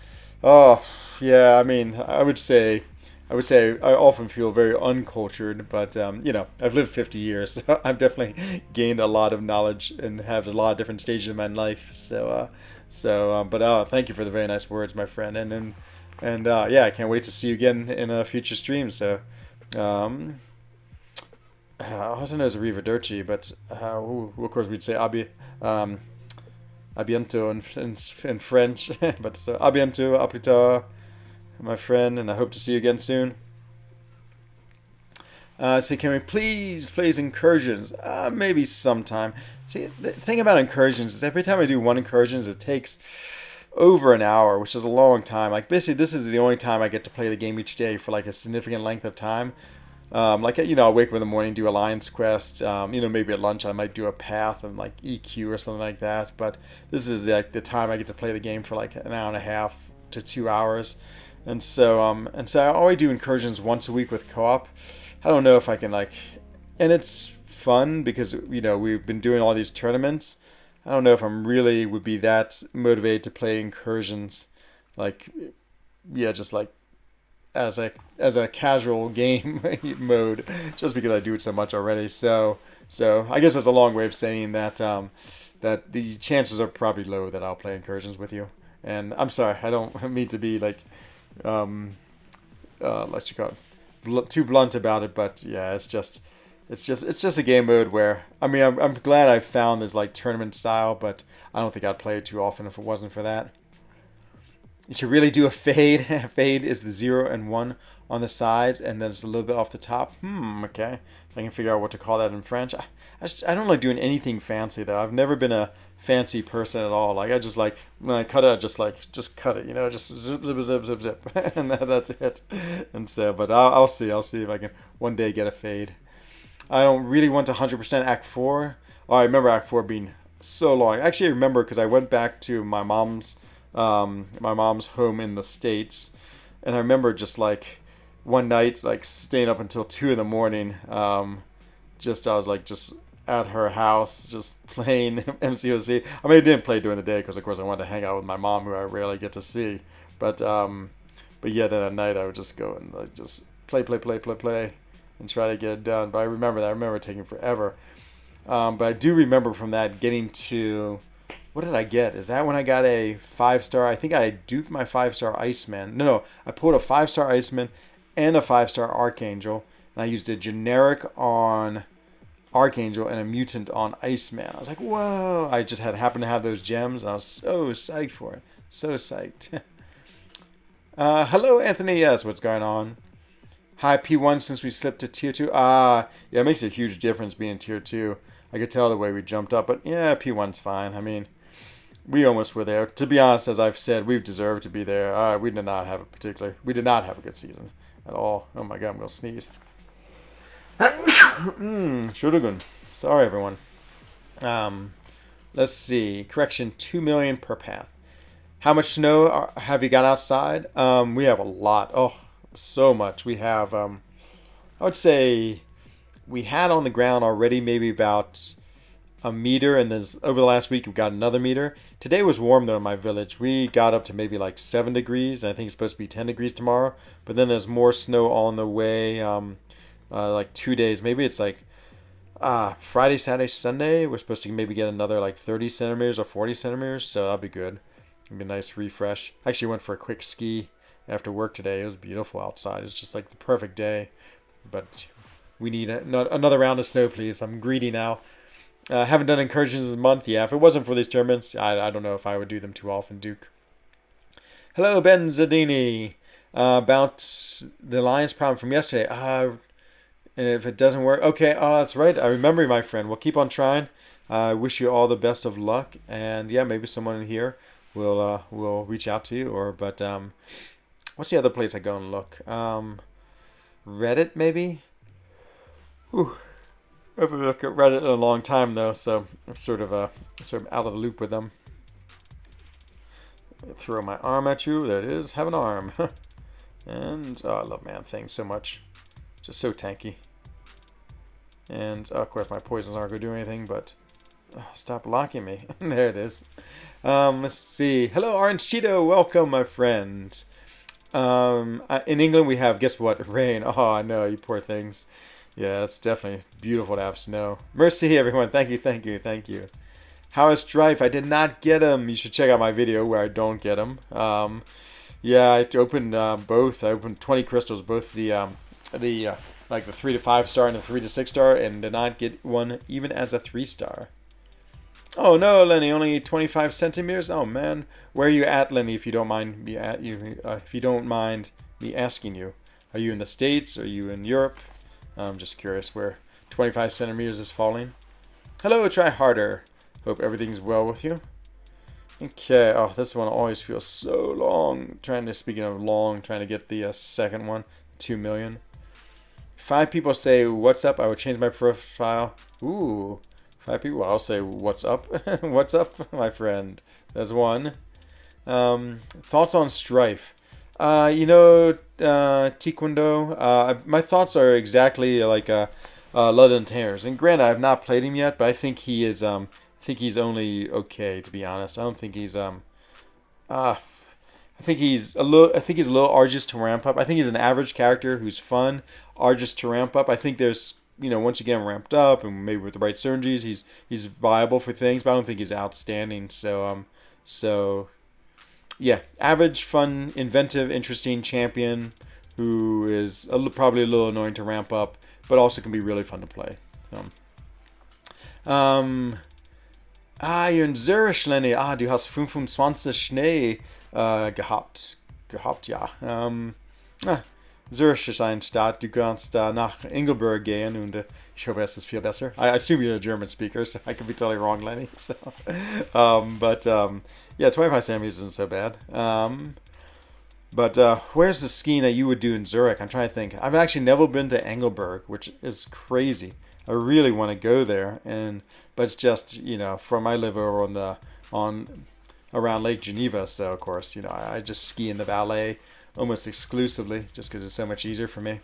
Oh, yeah. I mean, I would say I often feel very uncultured, but I've lived 50 years, so I've definitely gained a lot of knowledge and have a lot of different stages of my life. But thank you for the very nice words, my friend, and yeah, I can't wait to see you again in a future stream. So, um, I also know it's Arrivederci, but of course we'd say um, abiento in French, but so abiento, a plus tard, my friend, and I hope to see you again soon. So can we please, please incursions? Maybe sometime. See, the thing about incursions is every time I do one incursions, it takes over an hour, which is a long time. Like basically, this is the only time I get to play the game each day for like a significant length of time. I'll wake up in the morning, do Alliance Quest. Maybe at lunch I might do a path and like EQ or something like that. But this is like the time I get to play the game for like an hour and a half to 2 hours, and so I always do incursions once a week with co-op. I don't know if I can like, and it's fun because we've been doing all these tournaments. I don't know if I'm really would be that motivated to play incursions, like yeah, just like as a casual game mode, just because I do it so much already. So I guess that's a long way of saying that the chances are probably low that I'll play incursions with you. And I'm sorry, I don't mean to be like um, let you call it too blunt about it, but yeah, it's just a game mode where I mean I'm glad I found this like tournament style, but I don't think I'd play it too often if it wasn't for that. You should really do a fade. Fade is the 0 and 1 on the sides, and then it's a little bit off the top. Okay. I can figure out what to call that in French. I don't like doing anything fancy though. I've never been a fancy person at all. Like I just like when I cut it, I just cut it. Just zip zip zip zip zip, and that's it. And so, but I'll see. I'll see if I can one day get a fade. I don't really want to 100% Act 4. Oh, I remember Act 4 being so long. Actually, I remember because I went back to my mom's home in the States, and I remember just like one night, like staying up until 2 in the morning. I was like just at her house, just playing MCOC. I mean, I didn't play during the day because, of course, I wanted to hang out with my mom, who I rarely get to see. But but yeah, then at night I would just go and like just play, and try to get it done. But I remember that. I remember it taking forever. But I do remember from that getting to what did I get? Is that when I got a 5-star? I think I duped my 5-star Iceman. No, I pulled a 5-star Iceman and a 5-star Archangel, and I used a generic on Archangel and a mutant on Iceman. I was like, whoa! I just happened to have those gems, and I was so psyched for it. So psyched. Hello, Anthony. Yes, what's going on? Hi, P1 since we slipped to tier 2. Yeah, it makes a huge difference being tier 2. I could tell the way we jumped up, but yeah, P1's fine. I mean, we almost were there. To be honest, as I've said, we've deserved to be there. We did not have a good season at all. Oh my god, I'm going to sneeze. Shotogun. Sorry, everyone. Let's see. Correction, 2 million per path. How much snow have you got outside? We have a lot. Oh, so much. We have, I would say we had on the ground already maybe about a meter, and then over the last week we've got another meter. Today was warm though in my village. We got up to maybe like 7 degrees, and I think it's supposed to be 10 degrees tomorrow. But then there's more snow on the way, like 2 days. Maybe it's like Friday, Saturday, Sunday. We're supposed to maybe get another like 30 centimeters or 40 centimeters, so that'll be good. It'll be a nice refresh. I actually went for a quick ski after work today. It was beautiful outside. It's just like the perfect day. But we need another round of snow, please. I'm greedy now. Haven't done incursions this month. Yeah, if it wasn't for these tournaments, I don't know if I would do them too often, Duke. Hello, Ben Zadini. About the Alliance problem from yesterday. And if it doesn't work, okay. Oh, that's right. I remember you, my friend. We'll keep on trying. I wish you all the best of luck. And yeah, maybe someone in here will reach out to you. But what's the other place I go and look? Reddit, maybe. Whew. I haven't looked at Reddit in a long time though, so I'm sort of out of the loop with them. Throw my arm at you. There it is. Have an arm. And I love Man Thing so much. Just so tanky. And of course my poisons aren't going to do anything, but stop blocking me. There it is. Let's see. Hello, Orange Cheeto. Welcome, my friend. In England we have, guess what? Rain. Oh, I know, you poor things. Yeah, it's definitely beautiful to have snow. Mercy, everyone. Thank you, thank you, thank you. How is Strife? I did not get him. You should check out my video where I don't get him. Yeah, I opened both. I opened 20 crystals, both the like the 3 to 5 star and the 3 to 6 star, and did not get one even as a 3 star. Oh no, Lenny, only 25 centimeters. Oh man, where are you at, Lenny? If you don't mind me if you don't mind me asking you, are you in the States? Are you in Europe? I'm just curious where 25 centimeters is falling. Hello, try harder. Hope everything's well with you. Okay. Oh, this one always feels so long. Speaking of long, trying to get the second one, 2 million. 5 people say what's up. I would change my profile. Ooh. 5 people. I'll say what's up. What's up, my friend? There's one. Thoughts on Strife. Taekwondo. My thoughts are exactly like London Terrors. And granted, I've not played him yet, but I think he is. I think he's only okay, to be honest. I don't think he's I think he's a little. I think he's a little arduous to ramp up. I think he's an average character who's fun, arduous to ramp up. I think there's once you get him ramped up and maybe with the right synergies, he's viable for things. But I don't think he's outstanding. So yeah, average, fun, inventive, interesting champion who is probably a little annoying to ramp up, but also can be really fun to play. You're in Zurich, Lenny. Du hast 25 Schnee gehabt. Ja. Zurich ist eine Stadt. Du kannst nach Engelberg gehen und ich hoffe, es ist viel besser. I assume you're a German speaker, so I could be totally wrong, Lenny. So, yeah, 25 centimeters isn't so bad. But where's the skiing that you would do in Zurich? I'm trying to think. I've actually never been to Engelberg, which is crazy. I really want to go there, but it's just from I live over around Lake Geneva, so of course I just ski in the Valais almost exclusively, just because it's so much easier for me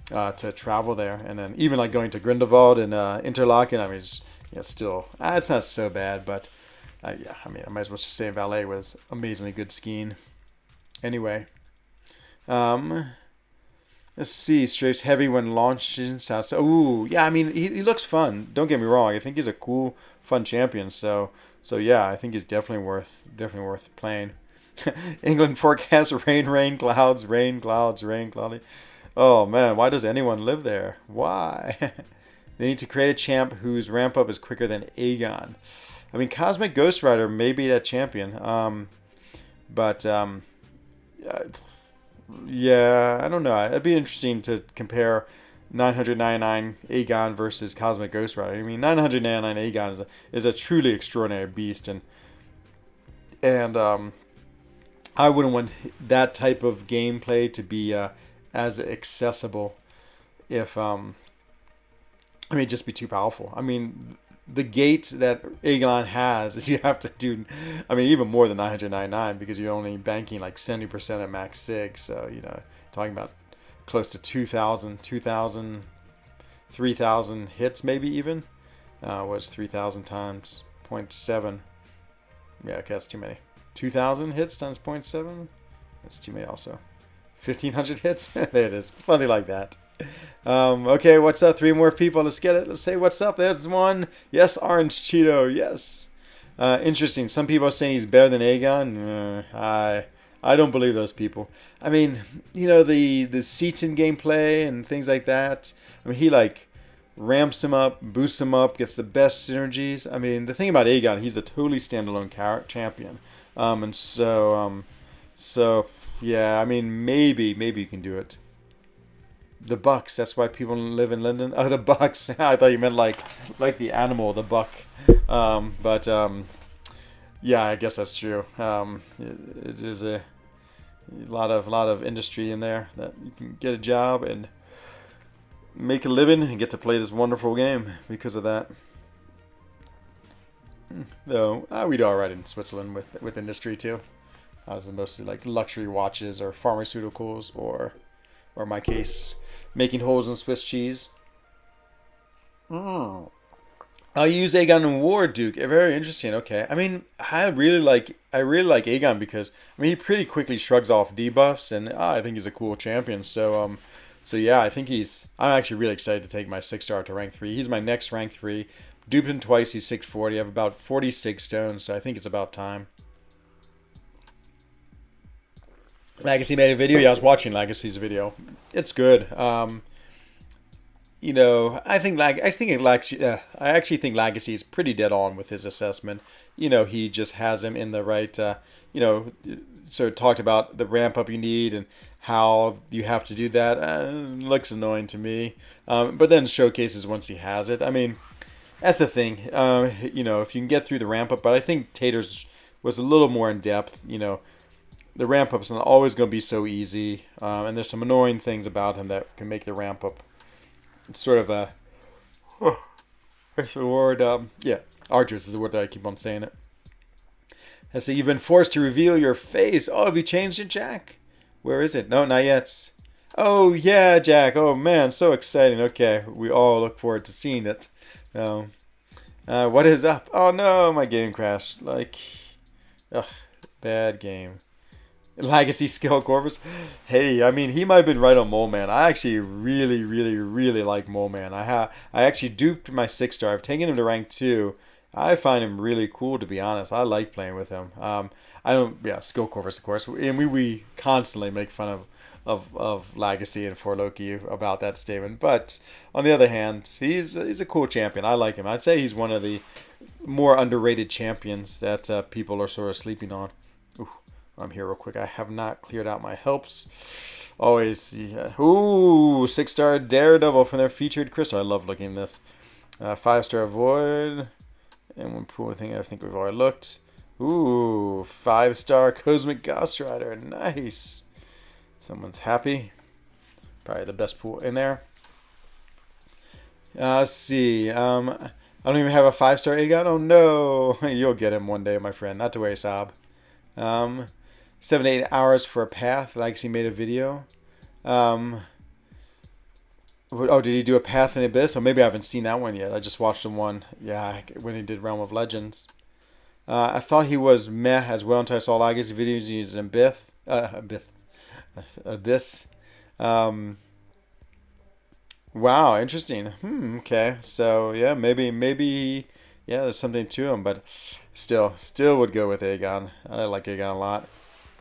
to travel there. And then even like going to Grindelwald and Interlaken, I mean, still it's not so bad, but yeah, I mean I might as well just say Valais was amazingly good skiing. Anyway, let's see. Strafe's heavy when launching south. Ooh, yeah. I mean, he looks fun. Don't get me wrong. I think he's a cool, fun champion. So yeah, I think he's definitely worth playing. England forecast rain, clouds, cloudy. Oh man, why does anyone live there? Why? They need to create a champ whose ramp up is quicker than Aegon. I mean, Cosmic Ghost Rider may be that champion. Yeah, I don't know. It'd be interesting to compare 999 Aegon versus Cosmic Ghost Rider. I mean, 999 Aegon is a truly extraordinary beast, and I wouldn't want that type of gameplay to be as accessible if just be too powerful. I mean, the gate that Aegon has is you have to do, even more than 999 because you're only banking like 70% at max sig. So, talking about close to 2,000, 3,000 hits maybe even. What's 3,000 times 0.7? Yeah, okay, that's too many. 2,000 hits times 0.7? That's too many also. 1,500 hits? There it is. Something like that. Okay, what's up? 3 more people. Let's get it. Let's say what's up. There's one. Yes, Orange Cheeto. Yes. Interesting. Some people are saying he's better than Aegon. I don't believe those people. I mean, the Seaton gameplay and things like that. I mean, he like ramps him up, boosts him up, gets the best synergies. I mean, the thing about Aegon, he's a totally standalone champion. So yeah, I mean, maybe you can do it. The Bucks. That's why people live in London. Oh, the Bucks. I thought you meant like the animal, the buck. Yeah, I guess that's true. It is a lot of industry in there that you can get a job and make a living and get to play this wonderful game because of that. Though we do all right in Switzerland with industry too. This is mostly like luxury watches or pharmaceuticals or in my case, making holes in Swiss cheese. Mm. I'll use Aegon and War Duke. Very interesting. Okay. I mean, I really like Aegon because I mean he pretty quickly shrugs off debuffs, and I think he's a cool champion. So yeah, I think he's. I'm actually really excited to take my 6 star to rank 3. He's my next rank 3. Duped him twice. He's 640. I have about 46 stones, so I think it's about time. Legacy made a video. Yeah, I was watching Legacy's video. It's good. I actually think Legacy is pretty dead on with his assessment. He just has him in the right. You know, sort of talked about the ramp up you need and how you have to do that. Looks annoying to me, but then showcases once he has it. I mean, that's the thing. If you can get through the ramp up, but I think Tater's was a little more in depth. The ramp up's not always going to be so easy, and there's some annoying things about him that can make the ramp up sort of a what's the word? Yeah, arduous is the word that I keep on saying it. I say you've been forced to reveal your face. Oh, have you changed it, Jack? Where is it? No, not yet. Oh yeah, Jack. Oh man, so exciting. Okay, we all look forward to seeing it. Um, what is up? Oh no, my game crashed. Ugh, bad game. Legacy skill Corvus. Hey, I mean, he might have been right on Mole Man. I actually really, really, really like Mole Man. I actually duped my 6 star. I've taken him to rank 2. I find him really cool, to be honest. I like playing with him. I don't, yeah, skill Corvus, of course. And we constantly make fun of Legacy and For Loki about that statement. But on the other hand, he's a cool champion. I like him. I'd say he's one of the more underrated champions that people are sort of sleeping on. I'm here real quick. I have not cleared out my helps. Always, yeah. Ooh, 6 star Daredevil from their featured crystal. I love looking at this. 5 star Void. And one cool thing I think we've already looked. Ooh, 5 star Cosmic Ghost Rider. Nice. Someone's happy. Probably the best pool in there. Let's see. I don't even have a 5 star Aegon. Oh no. You'll get him one day, my friend. Not to worry, Saab. Um, 7 to 8 hours for a path. Legacy made a video. Oh, did he do a path in Abyss? Oh, maybe I haven't seen that one yet. I just watched the one. Yeah, when he did Realm of Legends. I thought he was meh as well until I saw Legacy videos. He's in Abyss. Um, wow, interesting. Okay. So yeah, maybe, yeah, there's something to him, but still would go with Aegon. I like Aegon a lot.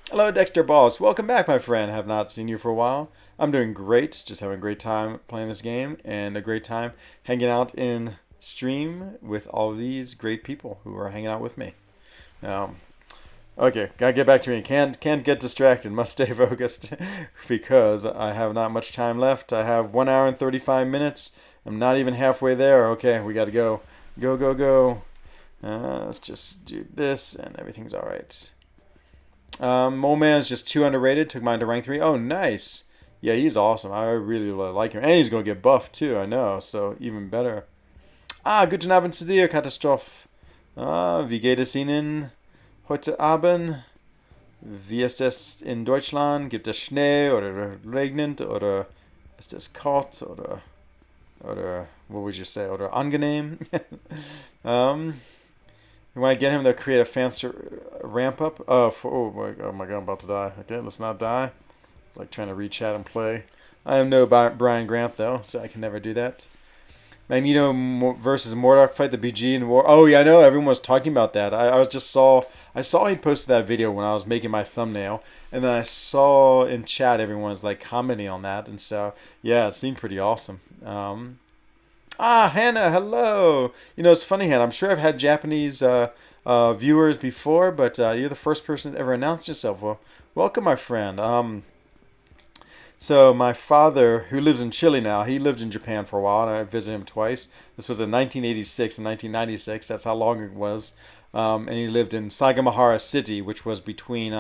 Hello, Dexter Balls. Welcome back, my friend. Have not seen you for a while. I'm doing great. Just having a great time playing this game and a great time hanging out in stream with all of these great people who are hanging out with me. Um, okay, gotta get back to me. Can't get distracted. Must stay focused because I have not much time left. I have 1 hour and 35 minutes. I'm not even halfway there. Okay, we gotta go. Go. Let's just do this and everything's alright. Mole Man's just too underrated. Took mine to rank 3. Oh, nice. Yeah, he's awesome. I really like him. And he's going to get buffed too, I know. So even better. Guten Abend zu dir, Katastrophe. Wie geht es Ihnen heute Abend? Wie ist es in Deutschland? Gibt es Schnee oder regnet oder ist es kalt oder what would you say? Oder angenehm? You want to get him to create a faster ramp up? Oh my god, I'm about to die. Okay, let's not die. It's like trying to reach out and play. I am no Brian Grant though, so I can never do that. Magneto versus Mordok fight the BG in war. Oh yeah, I know everyone was talking about that. I saw he posted that video when I was making my thumbnail, and then I saw in chat everyone was like commenting on that, and so yeah, it seemed pretty awesome. Hannah, hello. It's funny, Hannah. I'm sure I've had Japanese viewers before, but you're the first person to ever announce yourself. Well, welcome, my friend. So my father, who lives in Chile now, he lived in Japan for a while, and I visited him twice. This was in 1986 and 1996. That's how long it was. And he lived in Sagamihara City, which was between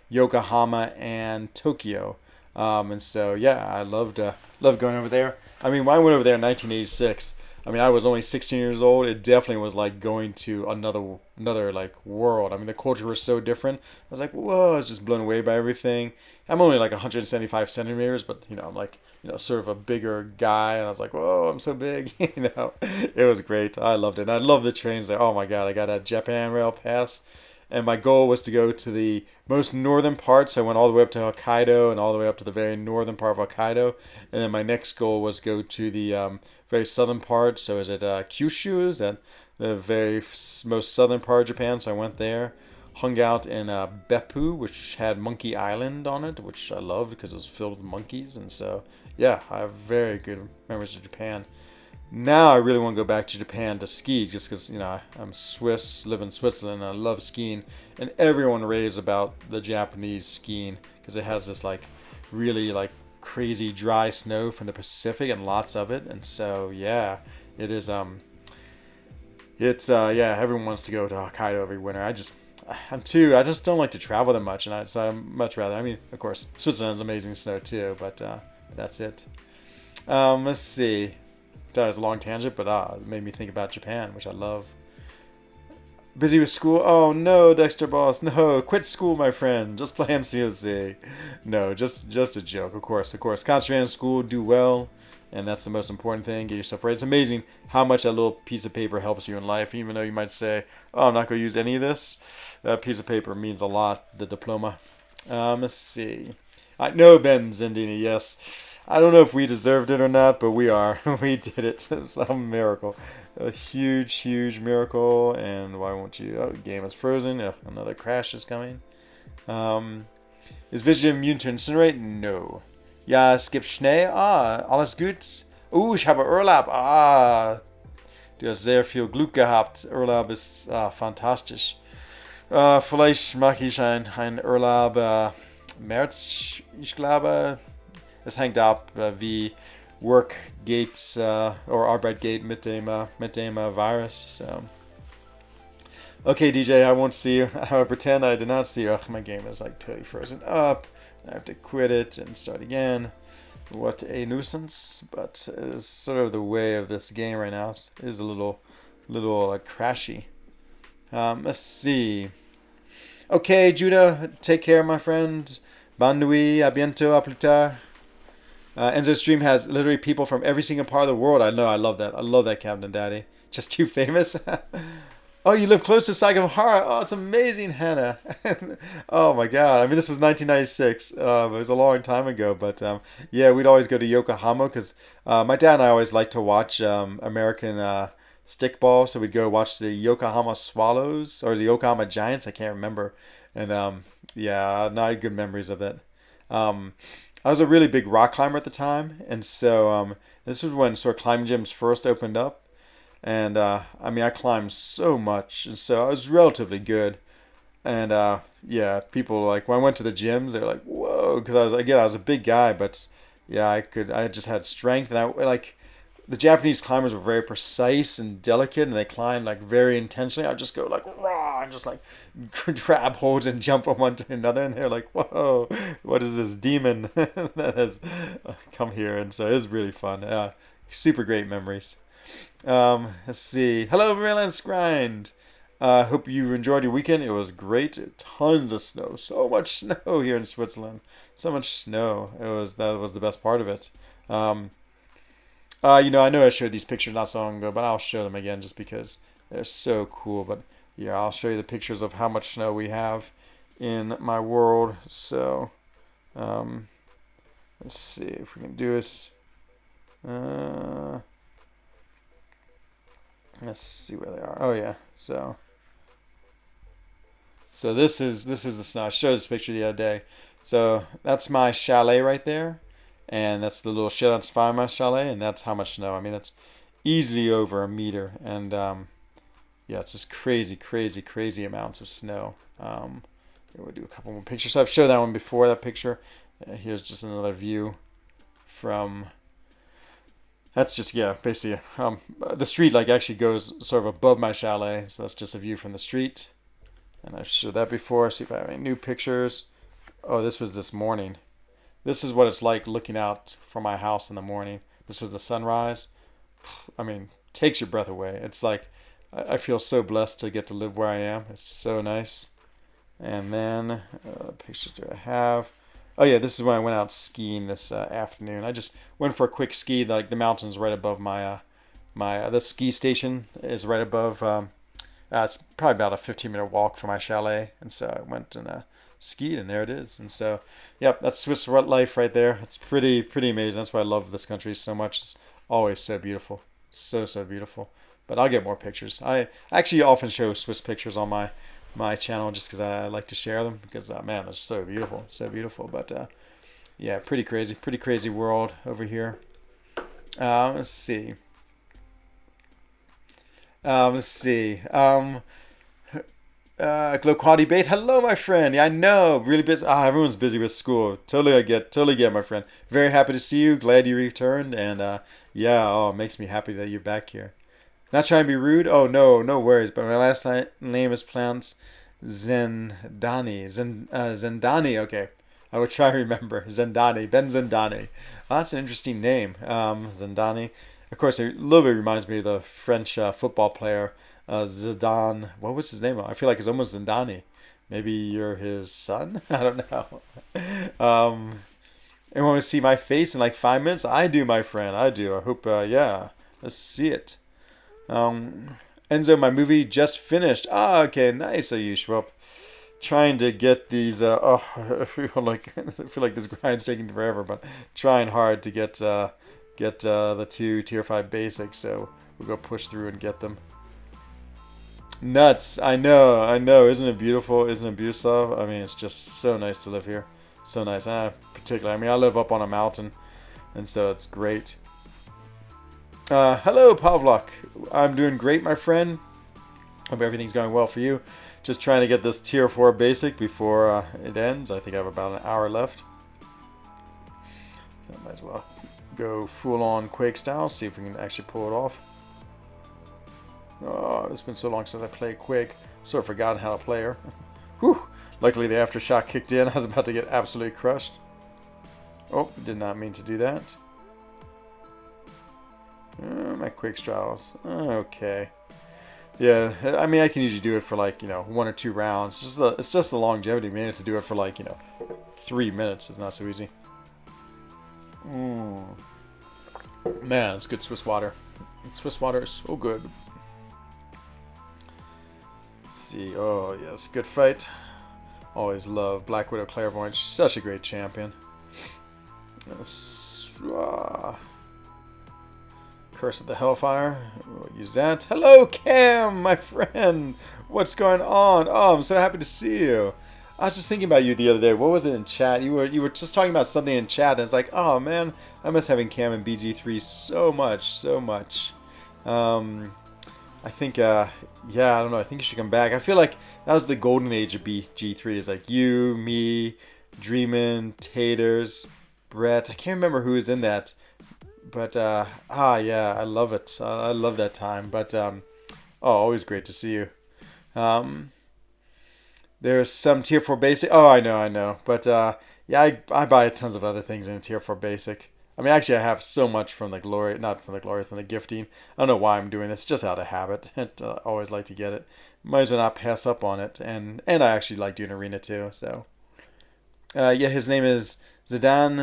Yokohama and Tokyo. And so, yeah, I loved going over there. I mean, when I went over there in 1986, I mean, I was only 16 years old. It definitely was like going to another like world. I mean, the culture was so different. I was like, whoa, I was just blown away by everything. I'm only like 175 centimeters, but I'm like, sort of a bigger guy, and I was like, whoa, I'm so big. It was great. I loved it. And I love the trains there. Oh my God, I got a Japan Rail pass, and my goal was to go to the most northern parts. I went all the way up to Hokkaido and all the way up to the very northern part of Hokkaido, and then my next goal was go to the very southern part. So is it Kyushu? Is that the very most southern part of Japan? So I went there, hung out in Beppu, which had Monkey Island on it, which I loved because it was filled with monkeys. And so, yeah, I have very good memories of Japan. Now I really want to go back to Japan to ski, just because I'm Swiss, live in Switzerland, and I love skiing. And everyone raves about the Japanese skiing because it has this like really like crazy dry snow from the Pacific and lots of it. And so yeah, it is yeah, everyone wants to go to Hokkaido every winter. I just don't like to travel that much, and so I'm much rather. I mean, of course, Switzerland has amazing snow too, but that's it. Let's see. That was a long tangent, but it made me think about Japan, which I love. Busy with school? Oh no, Dexter Boss, no! Quit school, my friend. Just play MCOC. No, just a joke. Of course. Concentrate on school, do well, and that's the most important thing. Get yourself right. It's amazing how much that little piece of paper helps you in life. Even though you might say, "Oh, I'm not going to use any of this," that piece of paper means a lot. The diploma. Let's see. I know Ben Zendini. Yes. I don't know if we deserved it or not, but we are. We did it. It's a miracle. A huge, huge miracle. And why won't you? Oh, the game is frozen. Another crash is coming. Is Vision immune to incinerate? No. Ja, es gibt Schnee. Alles gut. Ich habe Urlaub. Du hast sehr viel Glück gehabt. Urlaub ist fantastisch. Vielleicht mache ich ein Urlaub März, ich glaube. Es hängt ab, wie Work geht oder Arbeit geht mit dem Virus. So. Okay, DJ, I won't see you. I pretend I did not see you. My game is like totally frozen up. I have to quit it and start again. What a nuisance! But it's sort of the way of this game right now. It is a little crashy. Let's see. Okay, Judah, take care, my friend. Bonne nuit, à bientôt, à plus tard. Enzo's stream has literally people from every single part of the world. I know, I love that. I love that, Captain Daddy. Just too famous. Oh, you live close to Sagamihara. Oh, it's amazing, Hannah. Oh my God. I mean, this was 1996. It was a long time ago, but yeah, we'd always go to Yokohama because my dad and I always liked to watch American stickball. So we'd go watch the Yokohama Swallows or the Yokohama Giants. I can't remember. And yeah, not good memories of it. I was a really big rock climber at the time, and so this was when sort of climbing gyms first opened up. And I mean, I climbed so much, and so I was relatively good. And yeah, people like when I went to the gyms, they were like, "Whoa," because I was a big guy, but yeah, I just had strength, and I like the Japanese climbers were very precise and delicate, and they climbed like very intentionally. I'd just go like raw and just like grab holds and jump from one to another, and they're like, "Whoa, what is this demon that has come here?" And so it was really fun. Super great memories. Let's see. Hello, Maryland's Grind. Hope you enjoyed your weekend. It was great. Tons of snow. So much snow here in Switzerland. So much snow. That was the best part of it. I know I showed these pictures not so long ago, but I'll show them again just because they're so cool. But yeah, I'll show you the pictures of how much snow we have in my world. So, let's see if we can do this. Let's see where they are. Oh yeah, so this is the snow. I showed this picture the other day. So that's my chalet right there, and that's the little shed outside my chalet, and that's how much snow. I mean, that's easily over a meter, and yeah, it's just crazy, crazy, crazy amounts of snow. We'll do a couple more pictures. So I've showed that one before. That picture. Here's just another view from. That's just, yeah, basically, the street like actually goes sort of above my chalet, so that's just a view from the street. And I've showed that before. See if I have any new pictures. Oh, this was this morning. This is what it's like looking out from my house in the morning. This was the sunrise. I mean, takes your breath away. It's like, I feel so blessed to get to live where I am. It's so nice. And then, pictures do I have? Oh yeah, this is when I went out skiing this afternoon. I just went for a quick ski. Like the mountain's right above my the ski station is right above. It's probably about a 15-minute walk from my chalet, and so I went and skied, and there it is. And so, yep, that's Swiss life right there. It's pretty amazing. That's why I love this country so much. It's always so beautiful, so beautiful. But I'll get more pictures. I actually often show Swiss pictures on my channel just because I like to share them because man, they're so beautiful, so beautiful. But yeah, pretty crazy world over here. Let's see. Let's see. Gloquati Bait. Hello, my friend. Yeah, I know. Really busy. Everyone's busy with school. Totally get, my friend. Very happy to see you. Glad you returned. And yeah, it makes me happy that you're back here. Not trying to be rude. Oh no, no worries. But my last name is pronounced Zendani. Zendani. Okay, I will try to remember. Zendani. Ben Zendani. Oh, that's an interesting name. Zendani. Of course, it a little bit reminds me of the French football player Zidane. What was his name? I feel like it's almost Zidane. Maybe you're his son? I don't know. Anyone want to see my face in like 5 minutes? I do, my friend. I do. I hope, yeah. Let's see it. Enzo, my movie just finished. Okay, nice, Ayush. Well, trying to get these, I feel like this grind's taking forever, but trying hard to get the two tier 5 basics, so we'll go push through and get them. Nuts. I know. Isn't it beautiful? Isn't it beautiful? I mean, it's just so nice to live here. So nice. Particularly, I mean, I live up on a mountain, and so it's great. Hello, Pavlok. I'm doing great, my friend. Hope everything's going well for you. Just trying to get this tier 4 basic before it ends. I think I have about an hour left. So I might as well go full on Quake style, see if we can actually pull it off. Oh, it's been so long since I played Quake. Sort of forgotten how to play her. Whew. Luckily the aftershock kicked in. I was about to get absolutely crushed. Oh, did not mean to do that. My Quake styles. Okay. Yeah, I mean I can usually do it for like, 1 or 2 rounds. It's just the longevity, man, to do it for like, 3 minutes is not so easy. Man, it's good Swiss water. Swiss water is so good. Let's see. Oh, yes. Good fight. Always love Black Widow Clairvoyant. She's such a great champion. Curse of the Hellfire. We'll use that. Hello, Cam, my friend. What's going on? Oh, I'm so happy to see you. I was just thinking about you the other day. What was it in chat? You were just talking about something in chat, and it's like, oh man, I miss having Cam and BG3 so much. I think, yeah, I don't know. I think you should come back. I feel like that was the golden age of BG3. It's like you, me, Dreamin', Taters, Brett. I can't remember who was in that, but yeah, I love it. I love that time. But always great to see you. There's some tier 4 basic. Oh, I know. But yeah, I buy tons of other things in a tier 4 basic. I mean, actually, I have so much from the glory, not from the glory, from the gifting. I don't know why I'm doing this, just out of habit. I always like to get it. Might as well not pass up on it. And I actually like doing arena too. So yeah, his name is Zidane.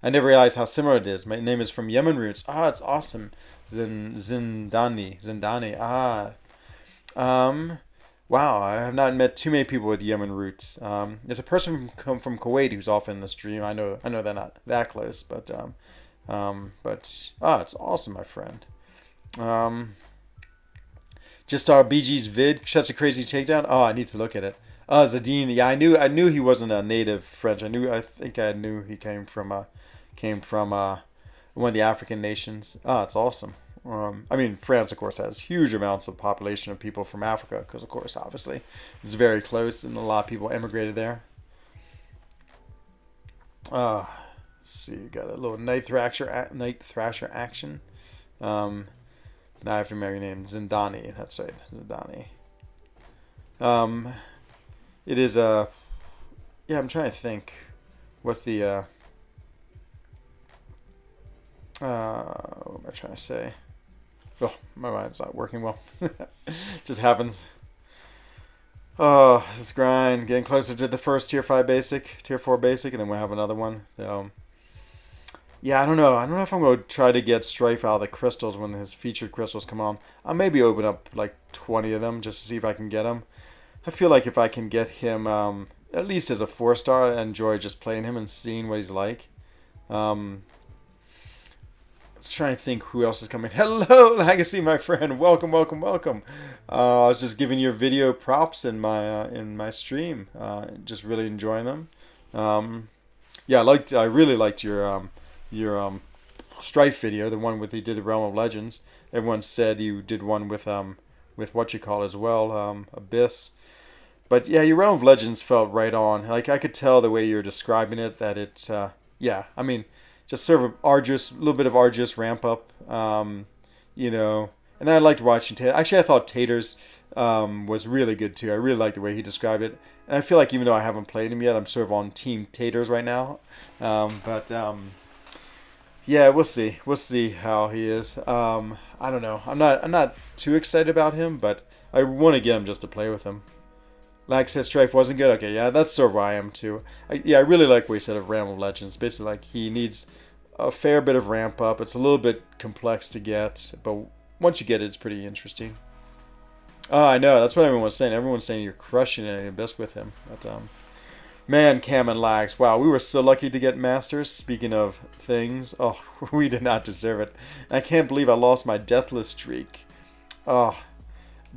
I never realized how similar it is. My name is from Yemen roots. It's awesome. Zindani. Wow, I have not met too many people with Yemen roots. There's a person from Kuwait who's often in the stream. I know they're not that close, but it's awesome, my friend. Just saw BG's vid. Such a crazy takedown. Oh, I need to look at it. Zadine. Yeah, I knew he wasn't a native French. I knew he came from one of the African nations. It's awesome. I mean, France, of course, has huge amounts of population of people from Africa because, of course, obviously, it's very close and a lot of people emigrated there. Let's see, got a little Night Thrasher action. Now I have to remember your name, Zindani. That's right, Zindani. It is a. Yeah, I'm trying to think what the. What am I trying to say? Oh, my mind's not working well. Just happens. Oh, this grind. Getting closer to the first tier 5 basic, tier 4 basic, and then we'll have another one. So, yeah, I don't know. I don't know if I'm going to try to get Strife out of the crystals when his featured crystals come on. I'll maybe open up like 20 of them just to see if I can get him. I feel like if I can get him at least as a 4 star, I enjoy just playing him and seeing what he's like. Um, let's try and think who else is coming. Hello, Legacy, my friend. Welcome, welcome, welcome. I was just giving your video props in my stream. Just really enjoying them. Um, yeah, I really liked your Strife video, the one with you did the Realm of Legends. Everyone said you did one with what you call as well, Abyss. But yeah, your Realm of Legends felt right on. Like I could tell the way you're describing it that it, yeah, I mean, just sort of arduous, a little bit of arduous ramp up, you know. And I liked watching Tater. Actually, I thought Tater's was really good too. I really liked the way he described it. And I feel like even though I haven't played him yet, I'm sort of on Team Taters right now. But yeah, we'll see. We'll see how he is. I don't know. I'm not too excited about him, but I want to get him just to play with him. Like said Strife wasn't good. Okay, yeah, that's sort of where I am too. Yeah, I really like what he said of Realm of Legends. Basically, like he needs a fair bit of ramp up. It's a little bit complex to get, but once you get it, it's pretty interesting. Oh, I know. That's what everyone was saying. Everyone's saying you're crushing it and best with him. But man, Cam and Lags. Wow, we were so lucky to get Masters. Speaking of things, oh, we did not deserve it. I can't believe I lost my deathless streak. Oh,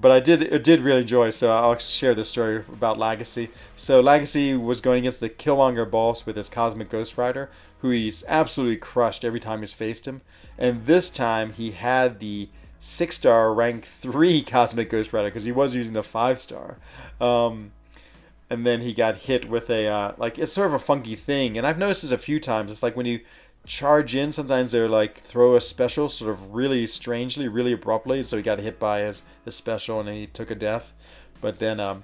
but I did really enjoy. So I'll share this story about Legacy. So Legacy was going against the Killmonger boss with his Cosmic Ghost Rider, who he's absolutely crushed every time he's faced him. And this time he had the 6 star rank 3 Cosmic Ghost Rider because he was using the 5 star. Um, and then he got hit with a like it's sort of a funky thing. And I've noticed this a few times. It's like when you charge in, sometimes they're like throw a special sort of really strangely, really abruptly. So he got hit by his special and he took a death. But then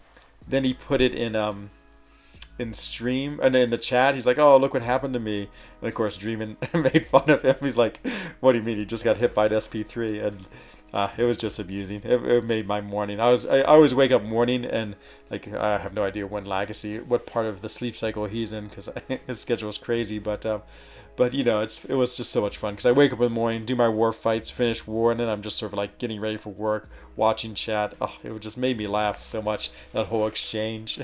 he put it in stream and in the chat. He's like, "Oh, look what happened to me." And of course, Dreamin made fun of him. He's like, "What do you mean? He just got hit by an SP3?" And it was just amusing. It made my morning. I always wake up morning and like I have no idea when Legacy, what part of the sleep cycle he's in because his schedule is crazy. But you know, it was just so much fun because I wake up in the morning, do my war fights, finish war, and then I'm just sort of like getting ready for work, watching chat. Oh, it just made me laugh so much, that whole exchange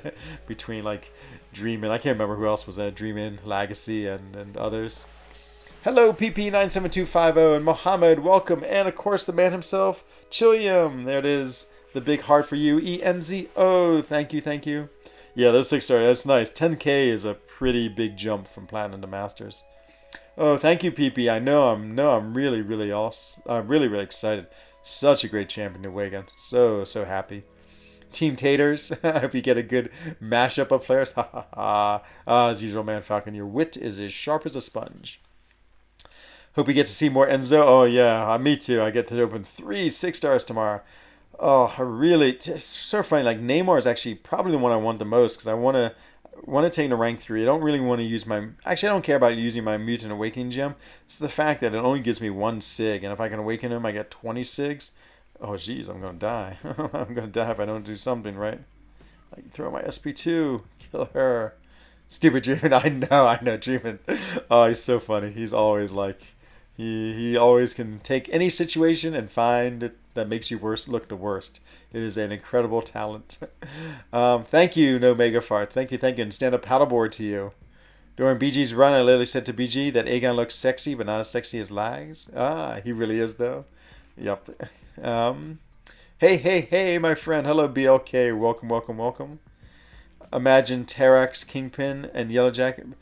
between like Dreamin. I can't remember who else was in it. Dreamin, Legacy, and others. Hello, PP97250 and Mohammed, welcome, and of course the man himself, Chilliam. There it is, the big heart for you, ENZO. Thank you, thank you. Yeah, those 6 stars, that's nice. 10K is a pretty big jump from Platinum to Masters. Oh, thank you, PP. I'm really, really awesome. I'm really, really excited. Such a great champion to Wigan. So happy. Team Taters. I hope you get a good mashup of players. Ha ha ha. As usual, man Falcon, your wit is as sharp as a sponge. Hope you get to see more Enzo. Oh yeah, me too. I get to open 3 6 stars tomorrow. Oh, I really. It's so funny. Like Namor is actually probably the one I want the most because I want to take him to rank 3. I don't really want to use my... Actually, I don't care about using my Mutant Awakening Gem. It's the fact that it only gives me 1 sig, and if I can awaken him, I get 20 sigs. Oh, jeez, I'm going to die. I'm going to die if I don't do something right. I can throw my SP2. Kill her. Stupid Dreamin. I know, Dreamin. Oh, he's so funny. He's always like... He always can take any situation and find it that makes you look the worst. It is an incredible talent. Thank you, No Mega Farts. Thank you, and stand up paddleboard to you. During BG's run, I literally said to BG that Aegon looks sexy, but not as sexy as Lags. He really is, though. Yep. Hey, my friend. Hello, BLK. Welcome. Imagine Terax, Kingpin, and Yellowjacket.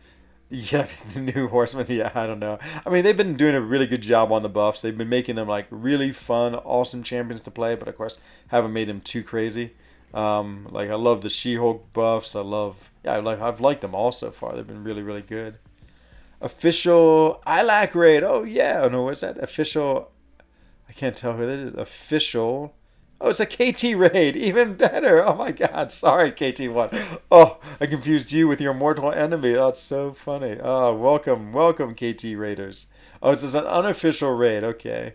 Yeah, the new Horsemen. Yeah, I don't know. I mean, they've been doing a really good job on the buffs. They've been making them like really fun, awesome champions to play, but of course, haven't made them too crazy. Like I love the She-Hulk buffs. I've liked them all so far. They've been really, really good. Official ILAC raid. Oh yeah. Oh no, what's that? Official. I can't tell who that is. Official. Oh, it's a KT raid. Even better. Oh my god. Sorry, KT1. Oh, I confused you with your mortal enemy. Oh, it's so funny. Oh, welcome, KT raiders. Oh, it's an unofficial raid. Okay.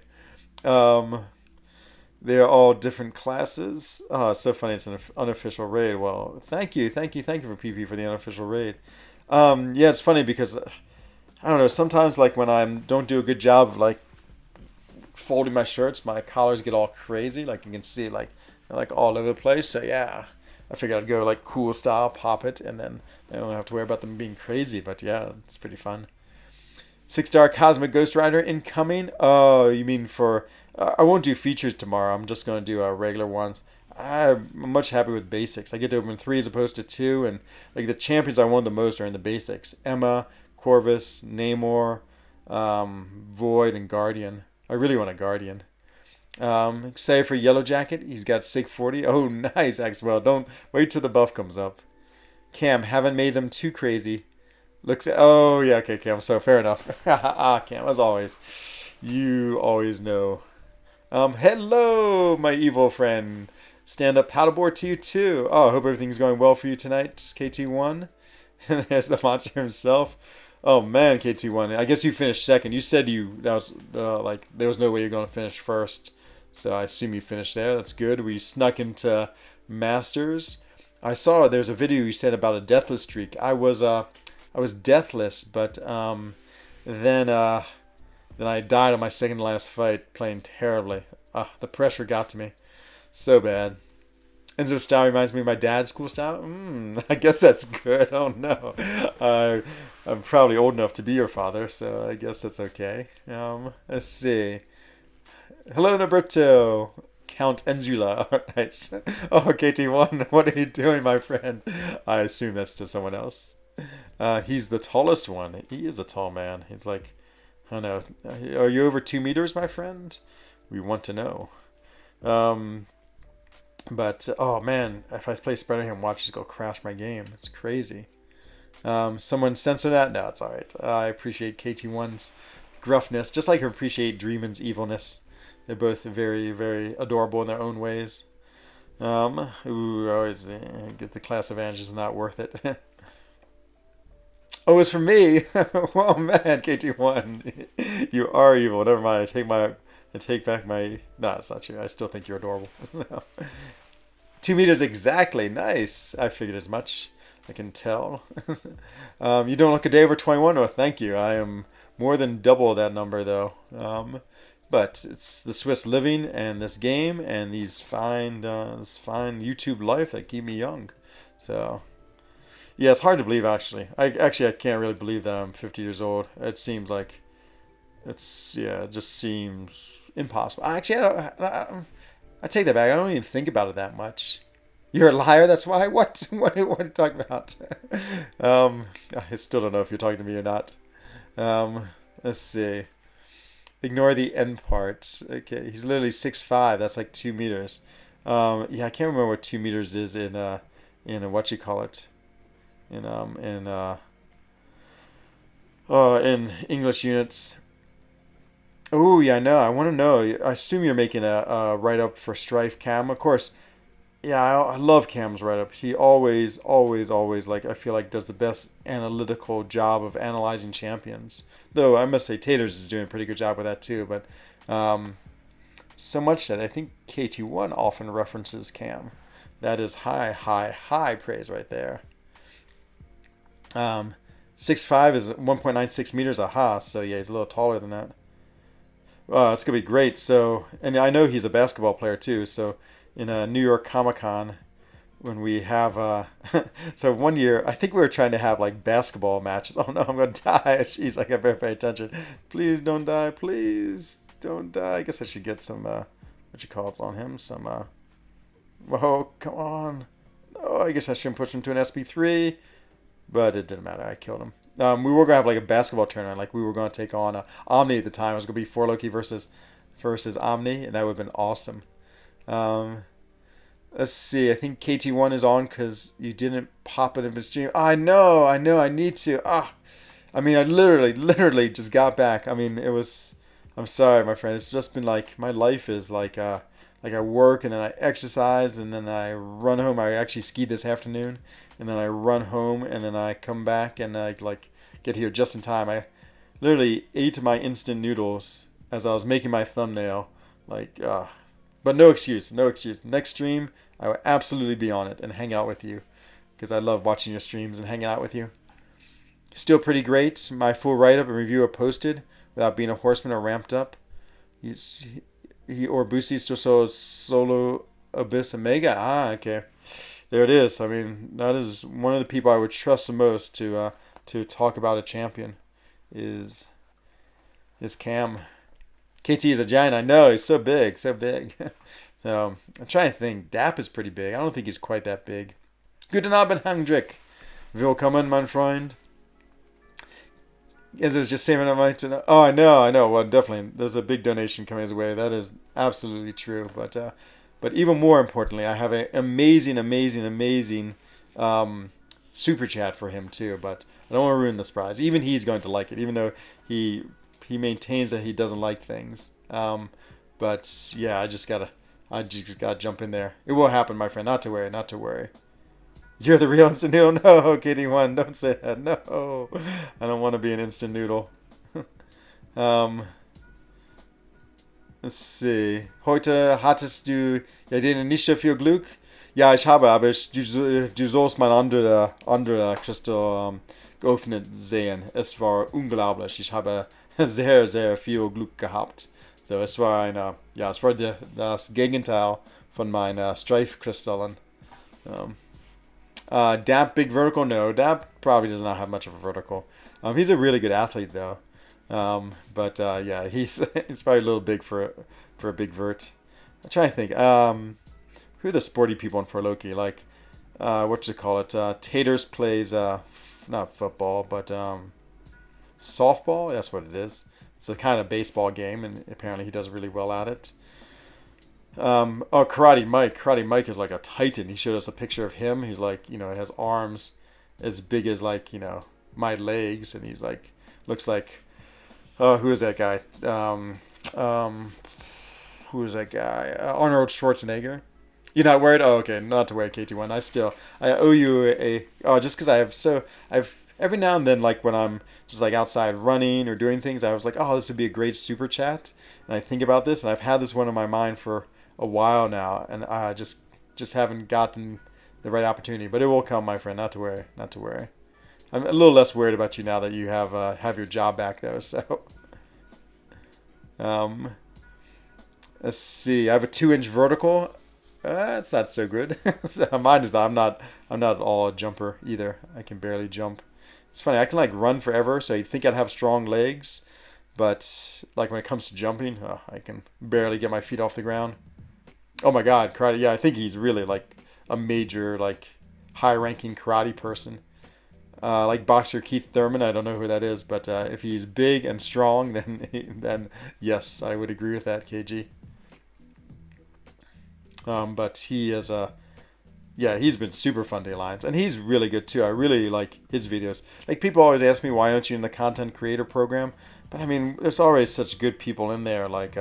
They're all different classes. Oh, it's so funny. It's an unofficial raid. Well, thank you for PP for the unofficial raid. Yeah, it's funny because I don't know. Sometimes, like when I don't do a good job of like folding my shirts, my collars get all crazy. Like you can see, like they're like all over the place. So yeah, I figured I'd go like cool style, pop it, and then I don't have to worry about them being crazy. But yeah, it's pretty fun. 6-star Cosmic Ghost Rider incoming. Oh, you mean for? I won't do features tomorrow. I'm just gonna do regular ones. I'm much happy with basics. I get to open 3 as opposed to 2, and like the champions I want the most are in the basics. Emma, Corvus, Namor, Void, and Guardian. I really want a Guardian. Excited for Yellow Jacket. He's got Sig 40. Oh, nice, Axwell. Don't wait till the buff comes up. Cam, haven't made them too crazy. Looks at. Oh, yeah, okay, Cam. So, fair enough. Cam, as always. You always know. Hello, my evil friend. Stand up paddleboard to you, too. Oh, I hope everything's going well for you tonight, KT1. And there's the monster himself. Oh man, KT1. I guess you finished second. You said that was like there was no way you're going to finish first. So I assume you finished there. That's good. We snuck into Masters. I saw there's a video you said about a deathless streak. I was deathless, but then I died on my second to last fight playing terribly. The pressure got to me so bad. Enzo's style reminds me of my dad's cool style. I guess that's good. Oh no, I'm probably old enough to be your father, so I guess that's okay. Let's see. Hello, Noberto. Count Enzula. Nice. Oh, KT1, what are you doing, my friend? I assume that's to someone else. He's the tallest one. He is a tall man. He's like, I don't know. Are you over 2 meters, my friend? We want to know. But oh man, if I play Spreader him, watch just go crash my game. It's crazy. Someone censor that? No, it's alright. I appreciate KT1's gruffness, just like I appreciate Dreamin's evilness. They're both very, very adorable in their own ways. Always get the class advantage is not worth it. Oh, it's for me. Oh man, KT1, you are evil. Never mind. I take back my. No, it's not true. I still think you're adorable. So, 2 meters exactly. Nice. I figured as much. I can tell. You don't look a day over 21. Oh, thank you. I am more than double that number though. But it's the Swiss living and this game and this fine YouTube life that keep me young. So. Yeah, it's hard to believe actually. I can't really believe that I'm 50 years old. It seems like it just seems impossible. Actually, I take that back. I don't even think about it that much. You're a liar. That's why. What? What are you talking about? I still don't know if you're talking to me or not. Let's see. Ignore the end part. Okay, he's literally 6'5". That's like 2 meters. Yeah, I can't remember what 2 meters is in what you call it. In English units. Oh yeah, I know. I want to know. I assume you're making a write up for Strife Cam, of course. Yeah, I love Cam's write up. He always, always, always like I feel like does the best analytical job of analyzing champions. Though I must say Taters is doing a pretty good job with that too. But so much that I think KT1 often references Cam. That is high, high, high praise right there. 6'5" is 1.96 meters. Aha, so yeah, he's a little taller than that. It's gonna be great. So, and I know he's a basketball player too. So, in a New York Comic Con, when we have, so one year I think we were trying to have like basketball matches. Oh no, I'm gonna die. Jeez, I better pay attention. Please don't die. Please don't die. I guess I should get some what you call it on him. Some whoa, come on. Oh, I guess I shouldn't push him to an SP3. But it didn't matter. I killed him. We were gonna have like a basketball tournament. Like we were gonna take on Omni at the time. It was gonna be 4Loki versus Omni, and that would have been awesome. Let's see. I think KT1 is on because you didn't pop it in his stream. I know. I need to. I mean, I literally just got back. I mean, it was. I'm sorry, my friend. It's just been like my life is like I work and then I exercise and then I run home. I actually skied this afternoon. And then I run home, and then I come back, and I like get here just in time. I literally ate my instant noodles as I was making my thumbnail. Like, But no excuse, no excuse. Next stream, I will absolutely be on it and hang out with you because I love watching your streams and hanging out with you. Still pretty great. My full write-up and review are posted without being a horseman or ramped up. He or Boosie still solo Abyss Omega. Ah, okay. There it is. I mean, that is one of the people I would trust the most to talk about a champion is Cam. KT is a giant. I know he's so big, so big. So I'm trying to think. Dap is pretty big. I don't think he's quite that big. Guten Abend, Hangdrick. Willkommen, mein Freund. As I was just saying, I might to know. Oh, I know. Well, definitely, there's a big donation coming his way. That is absolutely true. But even more importantly, I have an amazing super chat for him too. But I don't want to ruin the surprise. Even he's going to like it, even though he maintains that he doesn't like things. But yeah, I just gotta jump in there. It will happen, my friend. Not to worry. You're the real instant noodle. No, KD1, don't say that. No, I don't want to be an instant noodle. Let's see. Heute hattest du ja den nicht so viel Glück. Ja, ich habe, aber du sollst mein andere Crystal geöffnet sehen. Es war unglaublich. Ich habe sehr viel Glück gehabt. So, es war das Gegenteil von meinen Strife-Kristallen. Dap big vertical? No, Dap probably does not have much of a vertical. He's a really good athlete though. But yeah, he's probably a little big for a big vert. I'm trying to think. Who are the sporty people in For Loki? Like, what you call it? Taters plays not football, but softball. That's what it is. It's a kind of baseball game, and apparently he does really well at it. Karate Mike. Karate Mike is like a titan. He showed us a picture of him. He's like, he has arms as big as like, my legs, and he's like, looks like, who is that guy? Who is that guy? Arnold Schwarzenegger. You're not worried? Oh, okay, not to worry, KT1. I owe you just because I've every now and then, like when I'm just like outside running or doing things, I was like, oh, this would be a great super chat, and I think about this, and I've had this one in my mind for a while now, and I just haven't gotten the right opportunity, but it will come, my friend. Not to worry. I'm a little less worried about you now that you have your job back though. So, let's see. I have a 2-inch vertical. It's not so good. So mine is. I'm not at all a jumper either. I can barely jump. It's funny. I can like run forever, so you'd think I'd have strong legs, but like when it comes to jumping, I can barely get my feet off the ground. Oh my God, karate! Yeah, I think he's really like a major like high-ranking karate person. Like boxer Keith Thurman, I don't know who that is, but if he's big and strong, then yes, I would agree with that, KG. But he is he's been super fun to Alliance, and he's really good too. I really like his videos. Like people always ask me, why aren't you in the content creator program? But I mean, there's already such good people in there, like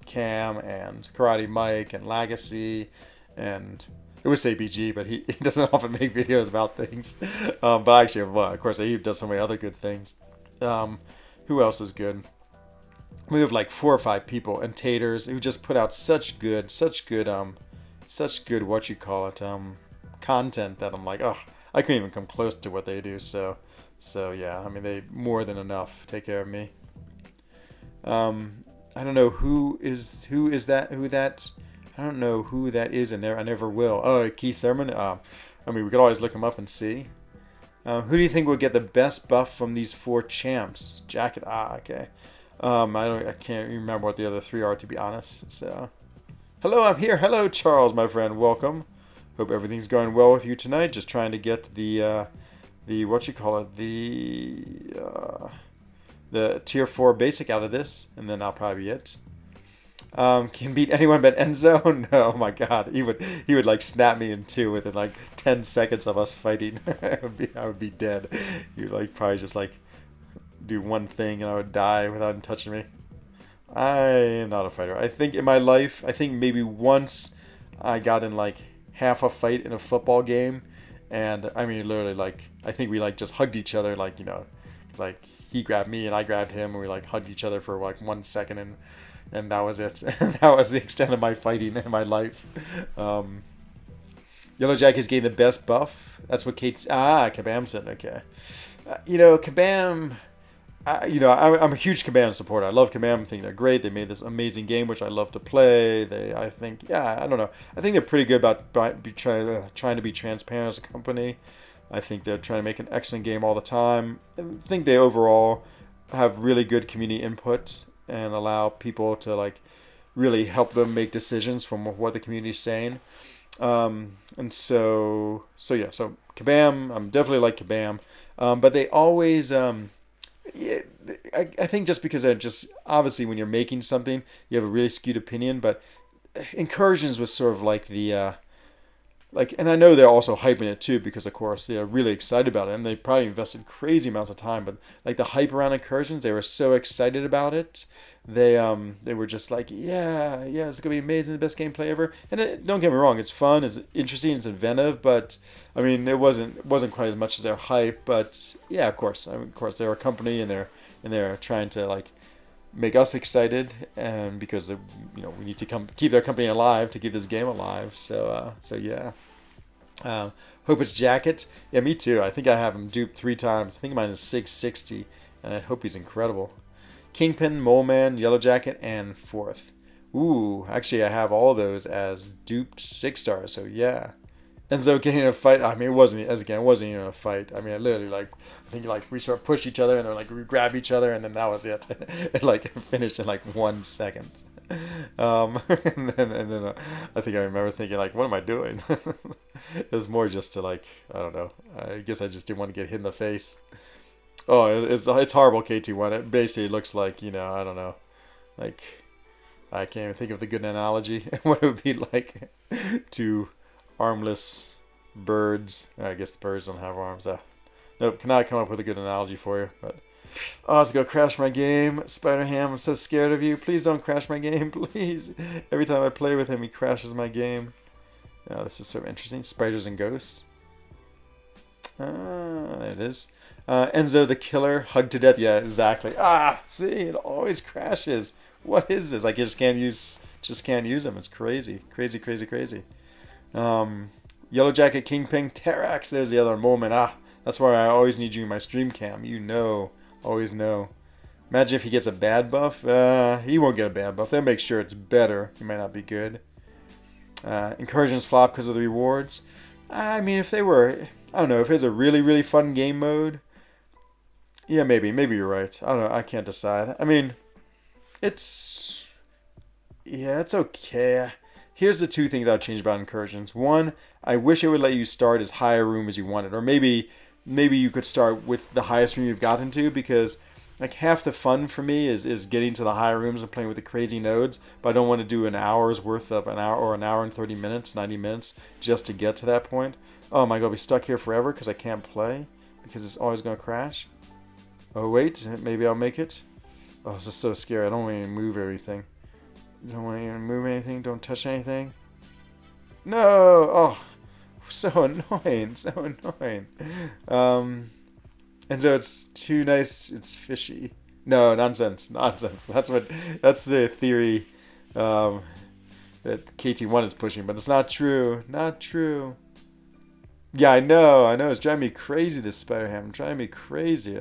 Cam and Karate Mike and Legacy, and I would say BG, but he doesn't often make videos about things. But actually, well, of course, he does so many other good things. Who else is good? We have like 4 or 5 people, and Taters, who just put out such good what you call it, content that I'm like, oh, I couldn't even come close to what they do. So yeah, I mean, they more than enough take care of me. I don't know who that. I don't know who that is, and I never will. Oh, Keith Thurman. I mean, we could always look him up and see. Who do you think will get the best buff from these 4 champs? Jacket. Okay. I can't remember what the other 3 are, to be honest. So, hello, I'm here. Hello, Charles, my friend. Welcome. Hope everything's going well with you tonight. Just trying to get the what you call it, the tier 4 basic out of this, and then that'll probably be it. Can beat anyone but Enzo? No, oh my God, he would like snap me in 2 within like 10 seconds of us fighting. I would be dead. He would like probably just like do one thing and I would die without him touching me. I am not a fighter. I think in my life, maybe once I got in like half a fight in a football game, and I mean literally like I think we like just hugged each other, like, 'cause like he grabbed me and I grabbed him and we like hugged each other for like 1 second, and and that was it. That was the extent of my fighting in my life. Um, Yellow Jacket's getting the best buff. That's what Kate's... Kabam said, okay. Kabam... I'm a huge Kabam supporter. I love Kabam. I think they're great. They made this amazing game, which I love to play. I think, I don't know. I think they're pretty good about trying to be transparent as a company. I think they're trying to make an excellent game all the time. I think they overall have really good community input and allow people to really help them make decisions from what the community is saying. And so Kabam, I'm definitely like Kabam, but they always, yeah, I think just because they're just obviously when you're making something, you have a really skewed opinion, but Incursions was sort of like the and I know they're also hyping it too because of course they're really excited about it and they probably invested crazy amounts of time. But the hype around Incursions, they were so excited about it. They were just like, yeah, it's gonna be amazing, the best gameplay ever. And don't get me wrong, it's fun, it's interesting, it's inventive, but I mean it wasn't quite as much as their hype. But yeah, of course, they're a company and they're trying to make us excited, and because we need to keep their company alive to keep this game alive. So yeah. Hope it's Jacket. Yeah, me too. I think I have him duped 3 times. I think mine is 660, and I hope he's incredible. Kingpin, Mole Man, Yellow Jacket, and Fourth. Ooh, actually I have all those as duped 6 stars. So yeah. Enzo getting in a fight. I mean, it wasn't even a fight. I mean, I literally I think we sort of pushed each other and then we grab each other and then that was it. It finished in 1 second. And then I think I remember thinking what am I doing? It was more just to I don't know. I guess I just didn't want to get hit in the face. Oh, it's horrible, KT1. It basically looks like I don't know, I can't even think of the good analogy. What it would be like to armless birds. I guess the birds don't have arms. Nope, cannot come up with a good analogy for you. But it's gonna crash my game. Spider-Ham, I'm so scared of you. Please don't crash my game, please. Every time I play with him, he crashes my game. This is sort of interesting. Spiders and ghosts. There it is. Enzo the Killer, hugged to death. Yeah, exactly. See, it always crashes. What is this? I just can't use them. It's crazy, crazy, crazy, crazy. Yellow Jacket, Kingpin, Terax. There's the other moment. That's why I always need you in my stream cam. Always know. Imagine if he gets a bad buff. He won't get a bad buff. They'll make sure it's better. He might not be good. Incursions flop because of the rewards. I mean, if they were, I don't know, if it's a really, really fun game mode. Yeah, maybe you're right. I don't know. I can't decide. I mean, it's okay. Here's the 2 things I would change about Incursions. 1, I wish it would let you start as high a room as you wanted. Or maybe you could start with the highest room you've gotten to, because half the fun for me is getting to the higher rooms and playing with the crazy nodes, but I don't want to do an hour and 30 minutes, 90 minutes just to get to that point. Oh, am I going to be stuck here forever because I can't play? Because it's always going to crash? Oh, wait, maybe I'll make it. Oh, this is so scary. I don't want to even move everything. Don't want to even move anything. Don't touch anything. No! Oh, so annoying. And so it's too nice. It's fishy. No, nonsense. That's the theory that KT1 is pushing, but it's not true. Yeah, I know. It's driving me crazy, this Spider-Ham. It's driving me crazy.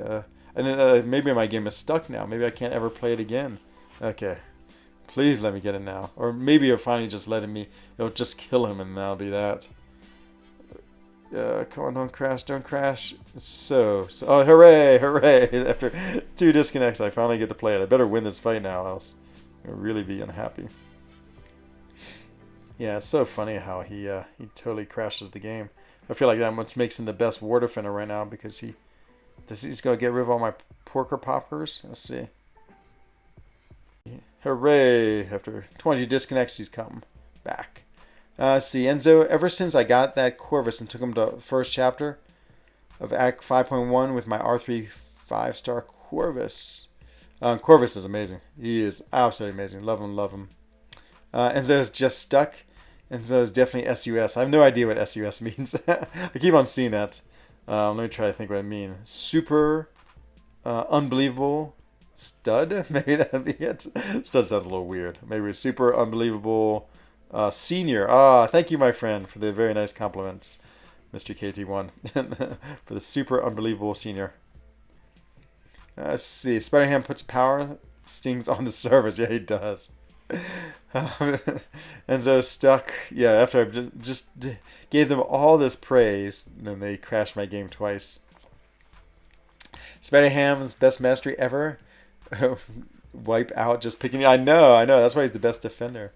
And then, maybe my game is stuck now. Maybe I can't ever play it again. Okay. Please let me get it now. Or maybe you're finally just letting me... It'll just kill him and that'll be that. Come on, don't crash. So... Oh, hooray! After 2 disconnects, I finally get to play it. I better win this fight now, else I'll really be unhappy. Yeah, it's so funny how he totally crashes the game. I feel like that much makes him the best war defender right now, because he's going to get rid of all my porker poppers. Let's see. Hooray! After 20 disconnects, he's come back. See, Enzo, ever since I got that Corvus and took him to first chapter of Act 5.1 with my R3 5-star Corvus. Corvus is amazing. He is absolutely amazing. Love him. Enzo's just stuck. Enzo's definitely SUS. I have no idea what SUS means. I keep on seeing that. Let me try to think what it means. Super, unbelievable, Stud? Maybe that'd be it. Stud sounds a little weird. Maybe a super unbelievable senior. Ah, thank you, my friend, for the very nice compliments, Mr. KT1, for the super unbelievable senior. Let's see. Spider-Ham puts power stings on the servers. Yeah, he does. And so stuck. Yeah, after I just gave them all this praise, and then they crashed my game twice. Spider-Ham's best mastery ever. Wipe out just picking. I know. That's why he's the best defender.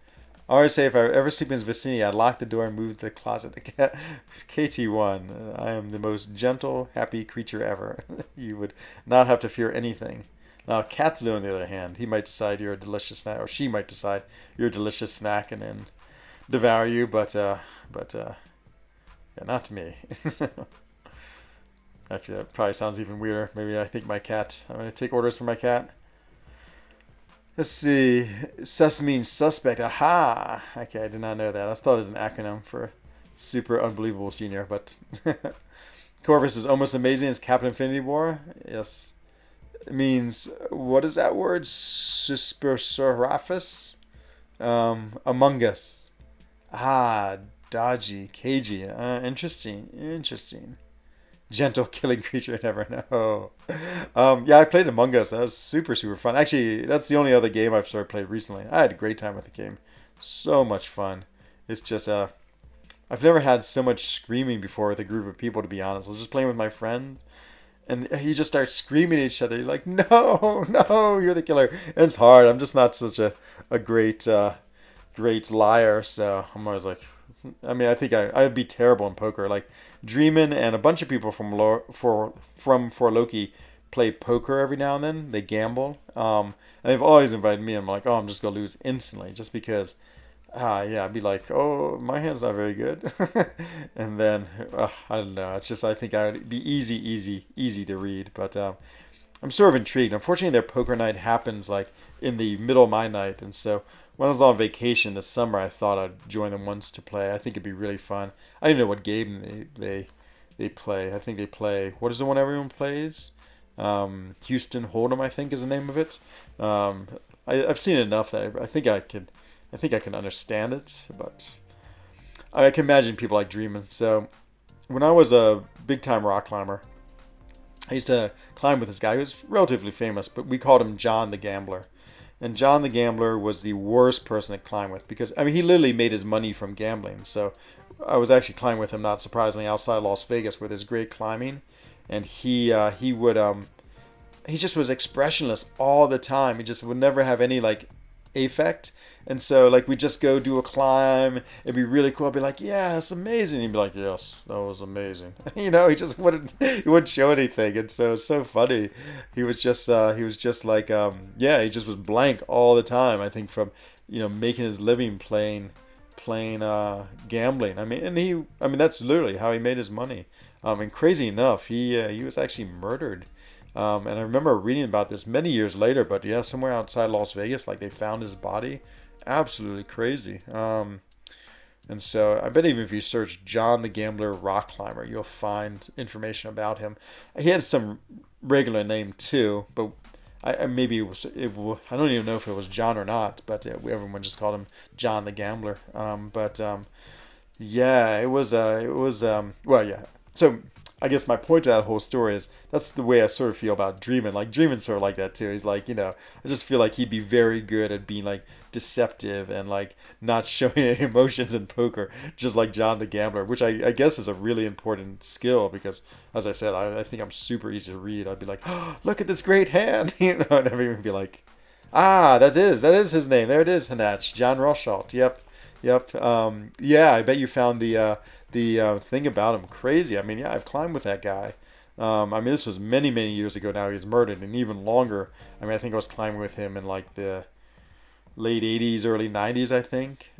I always say if I ever sleep in his vicinity, I'd lock the door and move to the closet. KT1, I am the most gentle, happy creature ever. You would not have to fear anything. Now, Catzo, on the other hand, he might decide you're a delicious snack, or she might decide you're a delicious snack and then devour you, but yeah, not me. Actually, that probably sounds even weirder. Maybe I think my cat. I'm going to take orders from my cat. Let's see. Sus means suspect. Aha! Okay, I did not know that. I thought it was an acronym for super unbelievable senior, but Corvus is almost amazing as Captain Infinity War. Yes. It means, what is that word? Suspersoraphus? Among Us. Ah, dodgy, cagey. Interesting. Gentle killing creature, never know. Yeah, I played Among Us. That was super fun. Actually, that's the only other game I've sort of played recently. I had a great time with the game. So much fun. It's just, I've never had so much screaming before with a group of people, to be honest. I was just playing with my friend, and you just start screaming at each other. You're like, no, you're the killer. And it's hard. I'm just not such a great liar, so I'm always like, I mean, I think I'd be terrible in poker. Like, Dreamin' and a bunch of people from For Loki play poker every now and then. They gamble. And they've always invited me. I'm like, oh, I'm just going to lose instantly. Just because, yeah, I'd be like, oh, my hand's not very good. And then, I don't know. It's just, I think I would be easy to read. But I'm sort of intrigued. Unfortunately, their poker night happens like in the middle of my night. And so when I was on vacation this summer, I thought I'd join them once to play. I think it'd be really fun. I didn't know what game they play. I think they play, what is the one everyone plays? Houston Hold'em, I think, is the name of it. I've seen enough that I think I can understand it, but I can imagine people like Dreamin'. So when I was a big time rock climber, I used to climb with this guy who was relatively famous, but we called him John the Gambler. And John the Gambler was the worst person to climb with because, I mean, he literally made his money from gambling. So I was actually climbing with him, not surprisingly, outside Las Vegas with his great climbing. And he just was expressionless all the time. He just would never have any, like, affect. And so, like, we'd just go do a climb. It'd be really cool. I'd be like, yeah, it's amazing. He'd be like, yes, that was amazing. He just wouldn't show anything. And so it's so funny. He was just like, yeah, he just was blank all the time. I think from, making his living playing gambling. I mean, that's literally how he made his money. And crazy enough, he was actually murdered. And I remember reading about this many years later, but yeah, somewhere outside Las Vegas, like they found his body. Absolutely crazy. And so I bet even if you search John the Gambler rock climber, you'll find information about him. He had some regular name too, but maybe I don't even know if it was John or not, but everyone just called him John the Gambler. Yeah, it was well, yeah. So I guess my point to that whole story is that's the way I sort of feel about Dreamin'. Like, Dreamin's sort of like that too. He's like, I just feel like he'd be very good at being like deceptive and like not showing any emotions in poker, just like John the Gambler, which I guess is a really important skill because, as I said, I think I'm super easy to read. I'd be like, oh, look at this great hand, and everyone would be like, ah, that is his name. There it is, Hanach, John Rorschach. Yep. Yeah, I bet you found the thing about him crazy. I mean, yeah, I've climbed with that guy. I mean, this was many years ago now. He's murdered, and even longer. I mean, I think I was climbing with him in like the late 80s, early 90s, I think.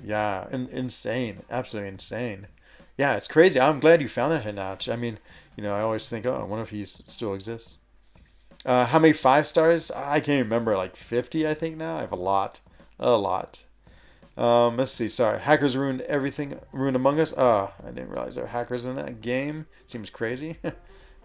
Yeah, insane. Absolutely insane. Yeah, it's crazy. I'm glad you found that, Hanach. I mean, I always think, oh, I wonder if he still exists. How many 5 stars? I can't remember, like 50, I think now. I have a lot. A lot. Let's see. Sorry, hackers ruined everything. Ruined Among Us. I didn't realize there were hackers in that game. Seems crazy.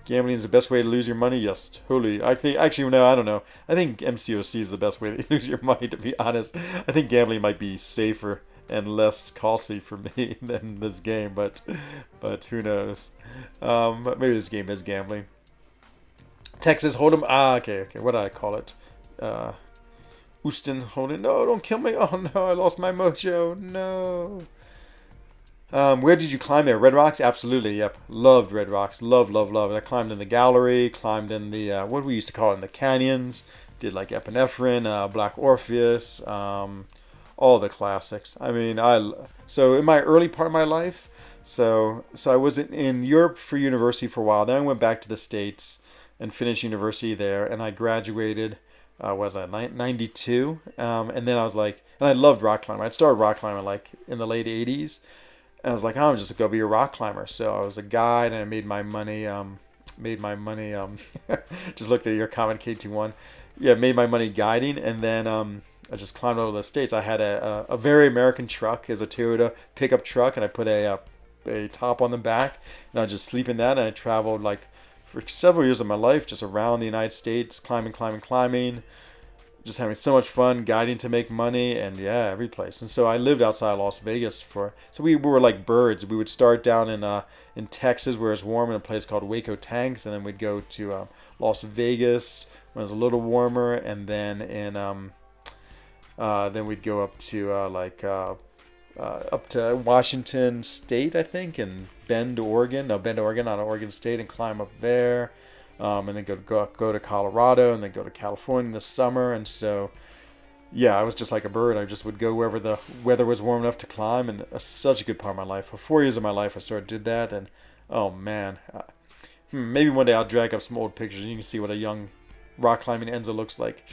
Gambling is the best way to lose your money. Yes, totally. Actually, no, I don't know. I think MCOC is the best way to lose your money. To be honest, I think gambling might be safer and less costly for me than this game. But who knows? Maybe this game is gambling. Texas Hold'em. Okay, okay. What did I call it? Uh, Houston Hold'em. No, don't kill me. Oh no, I lost my mojo. No. Where did you climb there? Red Rocks? Absolutely, yep. Loved Red Rocks. Love, love, love. I climbed in the gallery, climbed in the, what we used to call it, in the canyons. Did like epinephrine, Black Orpheus, all the classics. I mean, so in my early part of my life, so I was in Europe for university for a while. Then I went back to the States and finished university there, and I graduated, was I, 92? And then I was like, and I loved rock climbing. I'd started rock climbing like in the late 80s. And I was like, oh, I'm just gonna be a rock climber. So I was a guide, and I made my money. Just looked at your comment, KT1. Yeah, made my money guiding, and then I just climbed over the states. I had a very American truck, as a Toyota pickup truck, and I put a top on the back, and I just sleep in that. And I traveled like for several years of my life, just around the United States, climbing, climbing, climbing. Just having so much fun, guiding to make money, and yeah, every place. And so I lived outside Las Vegas so we were like birds. We would start down in Texas where it's warm in a place called Waco Tanks, and then we'd go to Las Vegas when it was a little warmer, and then then we'd go up to up to Washington State, I think, and Bend, Oregon. No, Bend, Oregon, not Oregon State, and climb up there. And then go to Colorado, and then go to California in the summer. And so, yeah, I was just like a bird. I just would go wherever the weather was warm enough to climb, and such a good part of my life. For 4 years of my life, I sort of did that, and oh man, maybe one day I'll drag up some old pictures, and you can see what a young rock climbing Enzo looks like.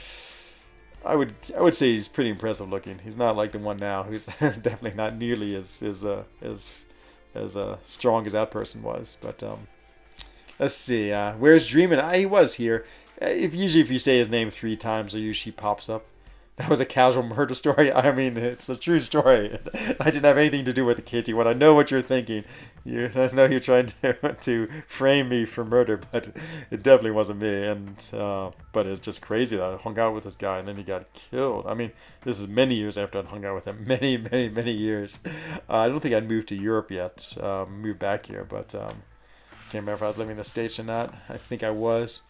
I would say he's pretty impressive looking. He's not like the one now, who's definitely not nearly as strong as that person was, but. Let's see. Where's Dreamin'? He was here. If you say his name 3 times, he usually pops up. That was a casual murder story. I mean, it's a true story. I didn't have anything to do with the KT1. I know what you're thinking. I know you're trying to frame me for murder, but it definitely wasn't me. And but it's just crazy that I hung out with this guy and then he got killed. I mean, this is many years after I'd hung out with him. Many, many, many years. I don't think I'd moved to Europe yet. Moved back here, but. Can't remember if I was living in the States or not. I think I was.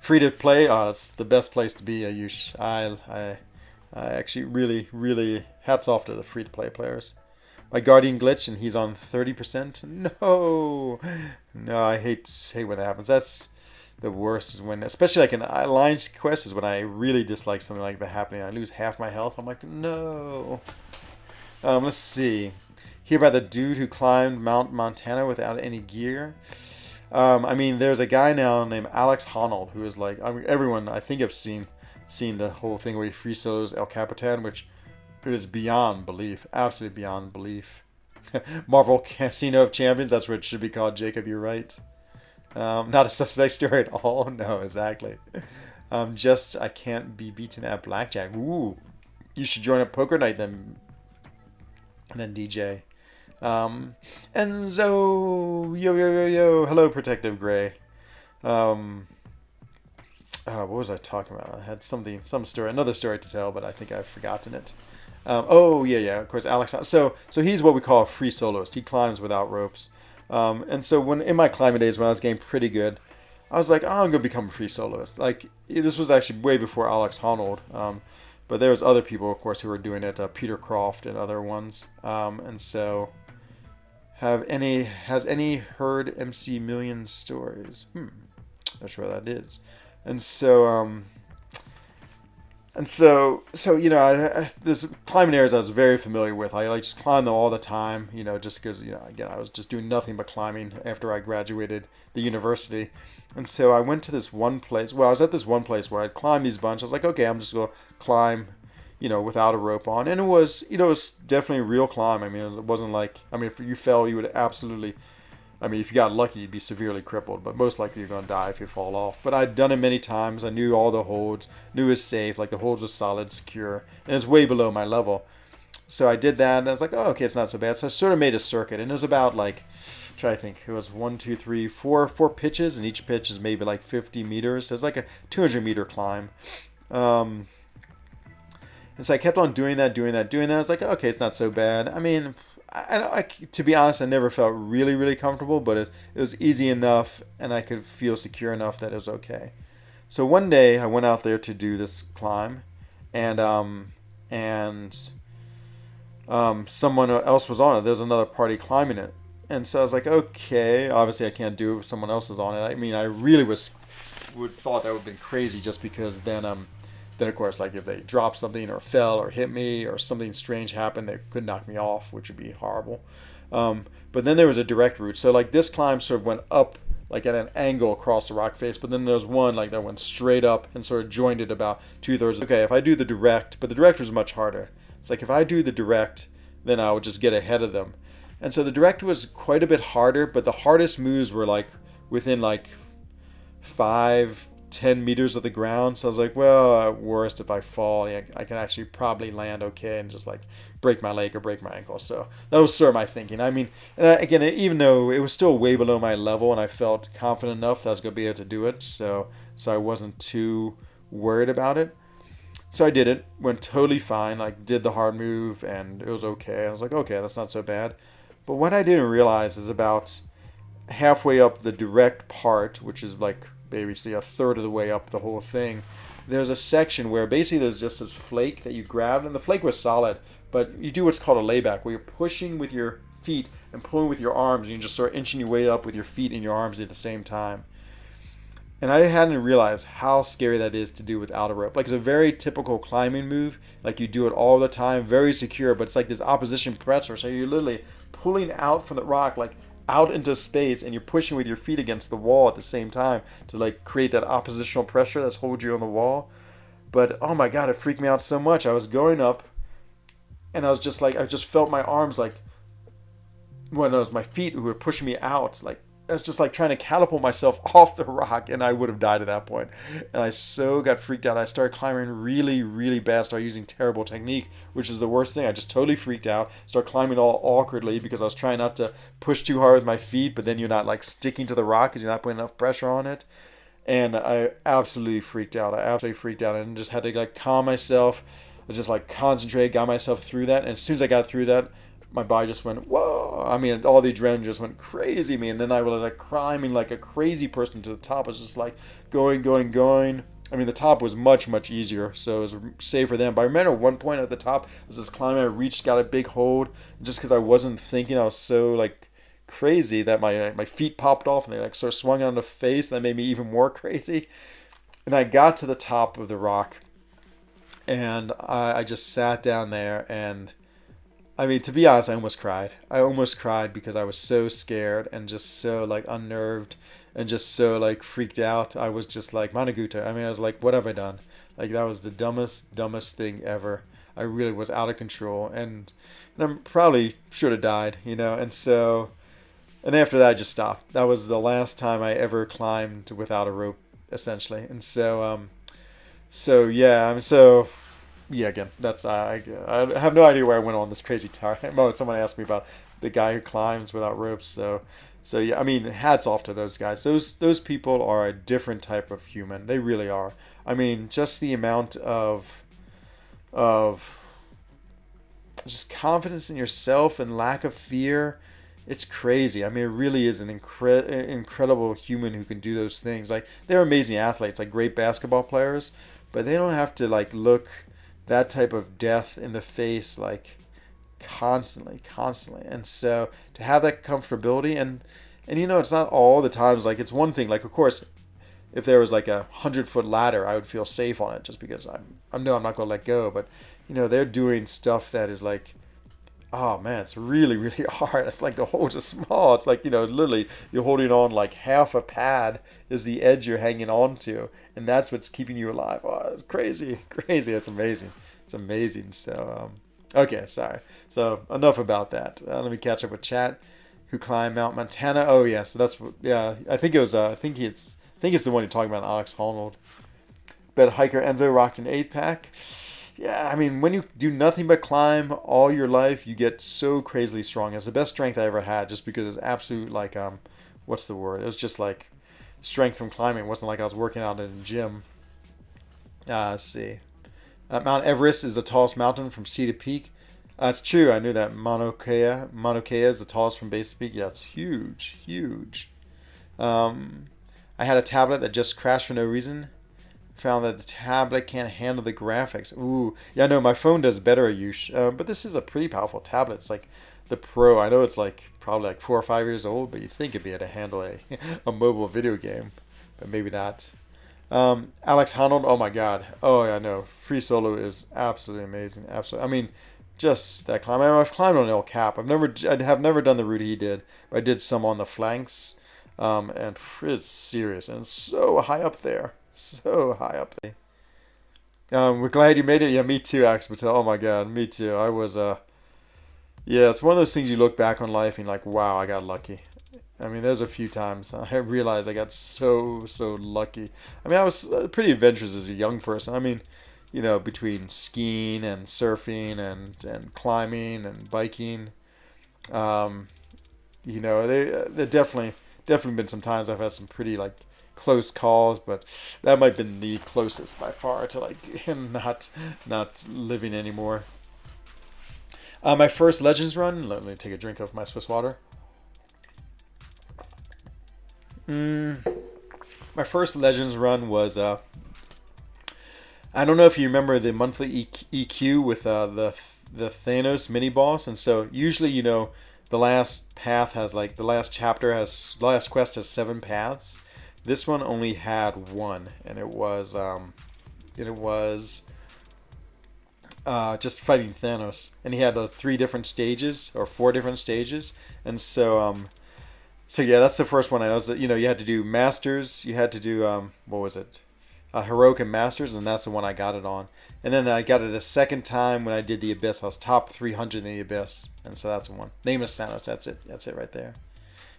Free to play, it's the best place to be, Ayush. I actually really, really, hats off to the free to play players. My Guardian glitch and he's on 30%. No, I hate when it happens. That's the worst, is when, especially like in Alliance Quest, is when I really dislike something like that happening. I lose half my health. I'm like, no. Let's see. Hear about the dude who climbed Mount Montana without any gear. I mean, there's a guy now named Alex Honnold who is like, I mean, everyone I think have seen the whole thing where he free solos El Capitan, which is beyond belief, absolutely beyond belief. Marvel Casino of Champions, that's what it should be called, Jacob. You're right. Not a suspect story at all. No, exactly. Just I can't be beaten at blackjack. Ooh, you should join a poker night then. And then DJ. Enzo, yo, hello, Protective Gray. What was I talking about? I had some story, another story to tell, but I think I've forgotten it. Yeah, of course, Alex. So he's what we call a free soloist. He climbs without ropes. And so when in my climbing days, when I was getting pretty good, I was like, oh, I'm gonna become a free soloist. Like this was actually way before Alex Honnold. But there was other people, of course, who were doing it. Peter Croft and other ones. And so. Has any heard MC Million stories? Not sure what that is. And so you know, this climbing areas I was very familiar with. I like just climbed them all the time, you know, just because, you know, again, I was just doing nothing but climbing after I graduated the university. And so I went to this one place. Well, I was at this one place where I'd climb these bunch. I was like, okay, I'm just gonna climb, you know, without a rope on. And it was, you know, it's definitely a real climb. I mean, it wasn't like, I mean, if you fell, you would absolutely, I mean, if you got lucky, you'd be severely crippled, but most likely you're going to die if you fall off. But I'd done it many times. I knew all the holds, knew it was safe, like the holds were solid, secure, and it was way below my level. So I did that, and I was like, oh, okay, it's not so bad. So I sort of made a circuit, and it was about like, Try to think. It was one, two, three, four pitches, and each pitch is maybe like 50 meters. So it's like a 200-meter climb. Um, and so I kept on doing that, doing that, doing that. I was like, okay, it's not so bad. I mean, to be honest, I never felt really, really comfortable, but it was easy enough, and I could feel secure enough that it was okay. So one day I went out there to do this climb, and and someone else was on it. There's another party climbing it, and so I was like, okay, obviously I can't do it if someone else is on it. I mean, I really would thought that would have been crazy, just because then of course, like if they dropped something or fell or hit me or something strange happened, they could knock me off, which would be horrible. But then there was a direct route. So like this climb sort of went up like at an angle across the rock face, but then there was one like that went straight up and sort of joined it about 2/3. Okay, if I do the direct, but the direct was much harder. It's like if I do the direct, then I would just get ahead of them. And so the direct was quite a bit harder, but the hardest moves were like within like 5-10 meters of the ground. So I was like, well, at worst, if I fall, I can actually probably land okay and just like break my leg or break my ankle. So that was sort of my thinking. I mean, and again, even though it was still way below my level, and I felt confident enough that I was going to be able to do it, so I wasn't too worried about it. So I did it, went totally fine, like did the hard move, and it was okay. I was like, okay, that's not so bad. But what I didn't realize is about halfway up the direct part, which is like basically a third of the way up the whole thing, there's a section where basically there's just this flake that you grabbed, and the flake was solid, but you do what's called a layback, where you're pushing with your feet and pulling with your arms, and you just start inching your way up with your feet and your arms at the same time. And I hadn't realized how scary that is to do without a rope. Like, it's a very typical climbing move. Like, you do it all the time, very secure, but it's like this opposition pressure. So you're literally pulling out from the rock, like out into space, and you're pushing with your feet against the wall at the same time to like create that oppositional pressure that's holding you on the wall. But oh my God, it freaked me out so much. I was going up, and I was just like, I just felt my arms like, well, no, it was my feet who were pushing me out, like, I was just like trying to catapult myself off the rock, and I would have died at that point. And I so got freaked out. I started climbing really, really bad. Started using terrible technique, which is the worst thing. I just totally freaked out. Started climbing all awkwardly because I was trying not to push too hard with my feet, but then you're not like sticking to the rock because you're not putting enough pressure on it. And I absolutely freaked out. And just had to like calm myself. I just like concentrate, got myself through that. And as soon as I got through that, my body just went, whoa. I mean, all the adrenaline just went crazy me. And then I was like climbing like a crazy person to the top. I was just like going, going, going. I mean, the top was much, much easier, so it was safer then. But I remember at one point at the top, was this climb I reached, got a big hold. Just because I wasn't thinking, I was so like crazy that my feet popped off and they like sort of swung on the face. And that made me even more crazy. And I got to the top of the rock, and I just sat down there, and I mean, to be honest, I almost cried. I almost cried because I was so scared and just so like unnerved and just so like freaked out. I was just like Managuta. I mean, I was like, what have I done? Like, that was the dumbest thing ever. I really was out of control, and I probably should have died, you know. And after that, I just stopped. That was the last time I ever climbed without a rope, essentially. And so yeah, yeah, again, that's I have no idea where I went on this crazy time. Oh, someone asked me about the guy who climbs without ropes. So yeah, I mean, hats off to those guys. Those people are a different type of human. They really are. I mean, just the amount of just confidence in yourself and lack of fear. It's crazy. I mean, it really is an incredible human who can do those things. Like, they're amazing athletes, like great basketball players, but they don't have to like look that type of death in the face like constantly. And so to have that comfortability, and you know, it's not all the times. Like, it's one thing, like, of course, if there was like 100-foot ladder, I would feel safe on it just because I know I'm not going to let go. But you know, they're doing stuff that is like, oh man, it's really, really hard. It's like the holes are small. It's like, you know, literally you're holding on like half a pad is the edge you're hanging on to, and that's what's keeping you alive. Oh, it's crazy. It's amazing. So okay, sorry. So enough about that. Let me catch up with chat. Who climbed Mount Montana? Oh yeah, so that's, yeah, I think it was I think it's the one you're talking about, Alex Honnold. Bet hiker Enzo rocked an 8-pack. Yeah, I mean, when you do nothing but climb all your life, you get so crazily strong. It's the best strength I ever had, just because it's absolute like what's the word? It was just like strength from climbing. It wasn't like I was working out in a gym. Let's see. Mount Everest is the tallest mountain from sea to peak. It's true. I knew that. Mauna Kea is the tallest from base to peak. Yeah, it's huge, huge. Um, I had a tablet that just crashed for no reason. Found that the tablet can't handle the graphics. Ooh, yeah, no, my phone does better use. But this is a pretty powerful tablet. It's like the Pro. I know it's like probably like 4 or 5 years old, but you think it'd be able to handle a mobile video game, but maybe not. Alex Honnold, oh my God. Oh, yeah, no. Free solo is absolutely amazing. Absolutely. I mean, just that climb. I've climbed on El Cap. I have never done the route he did, but I did some on the flanks. And it's serious, and it's so high up there. So high up there. We're glad you made it. Yeah, me too, Axe Patel. Oh my God, me too. I was, yeah, it's one of those things you look back on life and you're like, wow, I got lucky. I mean, there's a few times I realized I got so lucky. I mean, I was pretty adventurous as a young person. I mean, between skiing and surfing and climbing and biking, um, they definitely been some times I've had some pretty like close calls, but that might have been the closest by far to like not living anymore. My first Legends run. Let me take a drink of my Swiss water. Mm, my first Legends run was I don't know if you remember the monthly EQ with the Thanos mini boss, and so usually the last path has like the last quest has 7 paths. This one only had one, and it was just fighting Thanos, and he had 3 different stages or 4 different stages, and so yeah, that's the first one. I was you had to do Masters, you had to do what was it? Heroic and Masters, and that's the one I got it on. And then I got it a second time when I did the Abyss. I was top 300 in the Abyss, and so that's the one. Nameless Thanos. That's it. That's it right there.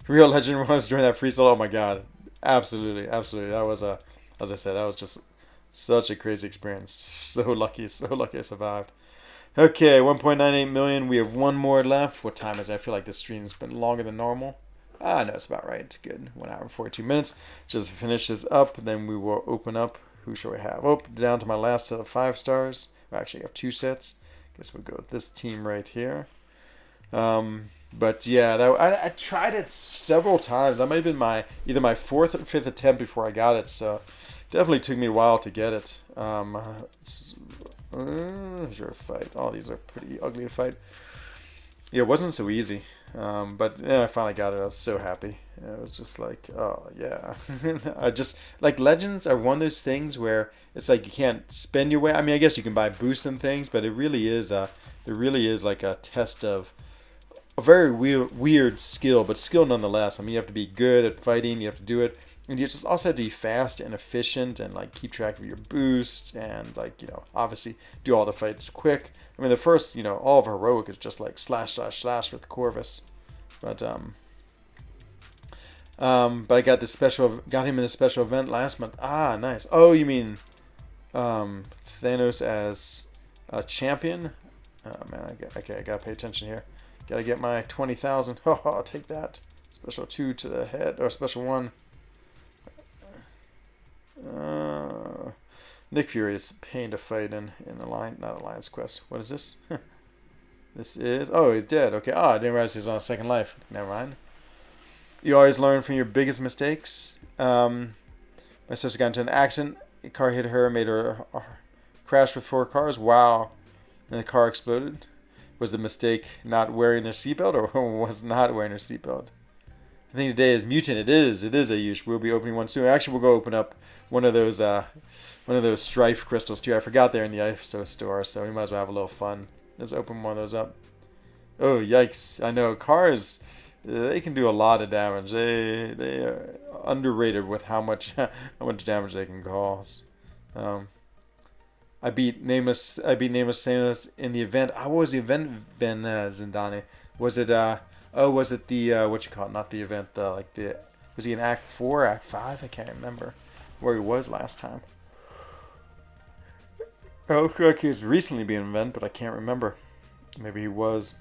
Real Legend was during that free solo. Oh my God, absolutely, absolutely. That was as I said, that was just such a crazy experience. So lucky I survived. Okay, 1.98 million. We have one more left. What time is it? I feel like this stream's been longer than normal. No, it's about right. It's good. 1 hour and 42 minutes. Just finish this up, then we will open up. Who shall we have? Oh, down to my last set of 5 stars. Actually, I have 2 sets. Guess we'll go with this team right here. But yeah, I tried it several times. That might have been either my 4th or 5th attempt before I got it. So definitely took me a while to get it. Sure fight. All these are pretty ugly to fight. Yeah, it wasn't so easy. But yeah, I finally got it. I was so happy. It was just like, oh yeah. I just like Legends are one of those things where it's like you can't spend your way. I mean, I guess you can buy boosts and things, but it really is like a test of a very weird skill, but skill nonetheless. I mean, you have to be good at fighting. You have to do it, and you just also have to be fast and efficient, and like keep track of your boosts, and like obviously do all the fights quick. I mean, the first all of heroic is just like slash slash slash with Corvus, but but I got him in the special event last month. Ah, nice. Oh, you mean Thanos as a champion? Oh man, I gotta pay attention here. Gotta get my 20,000. Oh, I'll take that. Special 2 to the head, or special 1. Nick Fury is a pain to fight in not Alliance Quest. What is this? This is, oh, he's dead. Okay. Oh, I didn't realize he's on a second life. Never mind. You always learn from your biggest mistakes. My sister got into an accident. A car hit her, made her crash with 4 cars. Wow. And the car exploded. Was the mistake not wearing a seatbelt, or was not wearing a seatbelt? I think today is Mutant. It is a use. We'll be opening one soon. Actually, we'll go open up one of those Strife crystals too. I forgot they're in the ISO store, so we might as well have a little fun. Let's open one of those up. Oh, yikes. I know cars, they can do a lot of damage. They are underrated with how much damage they can cause. I beat Nameless Thanos in the event. How was the event been, Zindani? Was it was it the what you call it? Not the event. Was he in Act 4, Act 5? I can't remember where he was last time. Oh, looks like he was recently being invented, but I can't remember. Maybe he was.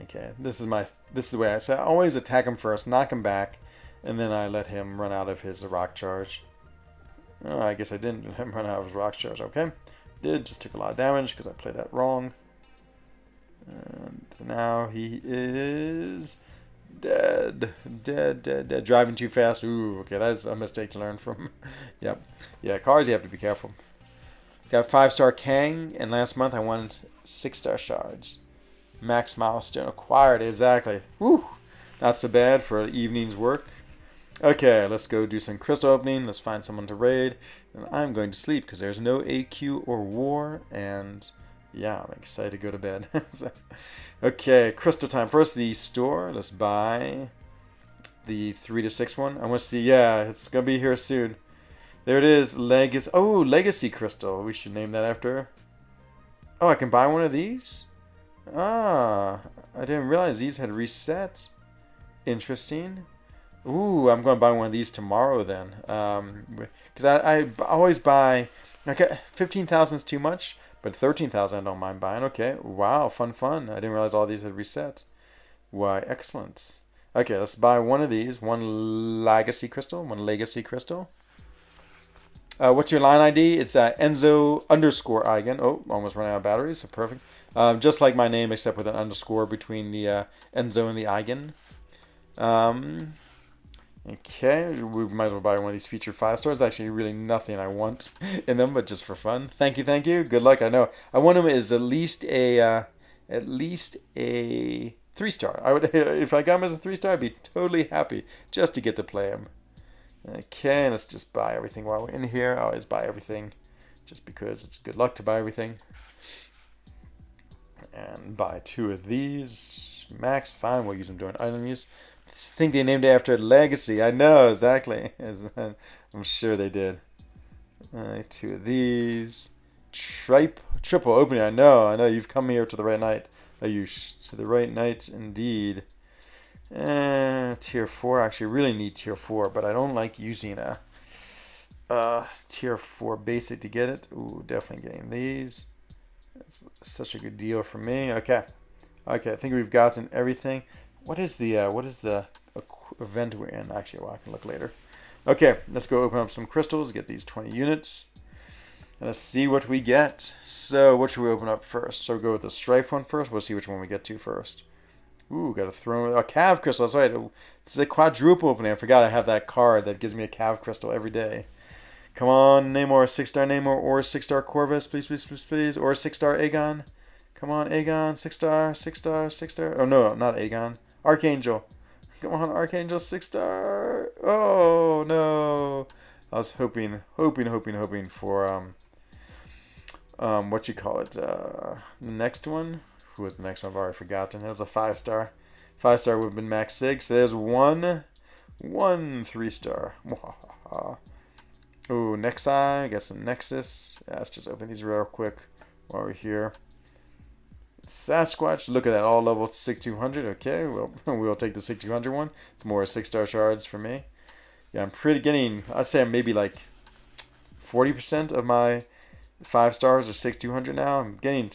Okay, this is the way I say. I always attack him first, knock him back, and then I let him run out of his rock charge. Oh, I guess I didn't let him run out of his rock charge. Okay, did just took a lot of damage because I played that wrong. And now he is dead, dead. Driving too fast. Ooh, okay, that's a mistake to learn from. Yep, yeah, cars you have to be careful. Got 5-star Kang, and last month I won 6-star shards. Max milestone acquired, exactly. Woo! Not so bad for an evening's work. Okay, let's go do some crystal opening. Let's find someone to raid. And I'm going to sleep because there's no AQ or war. And yeah, I'm excited to go to bed. Okay, crystal time. First, the store. Let's buy the 3 to 6 one. I want to see, yeah, it's going to be here soon. There it is. Legacy. Oh, Legacy Crystal. We should name that after. Oh, I can buy one of these? Ah, I didn't realize these had reset. Interesting. Ooh, I'm going to buy one of these tomorrow then. Because I always buy... Okay, 15,000 is too much, but 13,000 I don't mind buying. Okay, wow, fun. I didn't realize all these had reset. Why, excellent. Okay, let's buy one of these. One Legacy Crystal. What's your line ID? It's Enzo _ Eigen. Oh, almost running out of batteries. So perfect. Just like my name, except with an underscore between the Enzo and the Eigen. Okay, we might as well buy one of these featured 5-stars. Actually, really nothing I want in them, but just for fun. Thank you. Good luck. I know. I want them as at least a 3-star. I would, if I got them as a 3-star, I'd be totally happy just to get to play them. Okay, let's just buy everything while we're in here. I always buy everything just because it's good luck to buy everything. And buy 2 of these. Max, fine, we'll use them during item use. I think they named it after Legacy. I know, exactly. I'm sure they did. 2 of these. Triple opening, I know. You've come here to the right night. To the right night, indeed. Tier 4, I actually really need tier 4, but I don't like using a tier 4 basic to get it. Ooh, definitely getting these. That's such a good deal for me. Okay, I think we've gotten everything. What is the event we're in? Actually, well, I can look later. Okay, let's go open up some crystals, get these 20 units, and let's see what we get. So, what should we open up first? So, we'll go with the Strife one first. We'll see which one we get to first. Ooh, got a throne. A Cav Crystal. That's right. It's a quadruple opening. I forgot I have that card that gives me a Cav Crystal every day. Come on, Namor, 6-star Namor, or 6-star Corvus, please, or 6-star Aegon. Come on, Aegon, 6-star. Oh no, not Aegon. Archangel. Come on, Archangel, 6-star. Oh no. I was hoping for what you call it? The next one. Who was the next one? I've already forgotten. It was a 5-star. 5-star would have been max 6. So there's one 3-star. Ooh, Nexi. Got some Nexus. Yeah, let's just open these real quick while we're here. Sasquatch. Look at that. All level 6200. Okay, we'll take the 6200 one. It's more 6-star shards for me. Yeah, I'm getting, I'd say I'm maybe like 40% of my 5-stars are 6200 now. I'm getting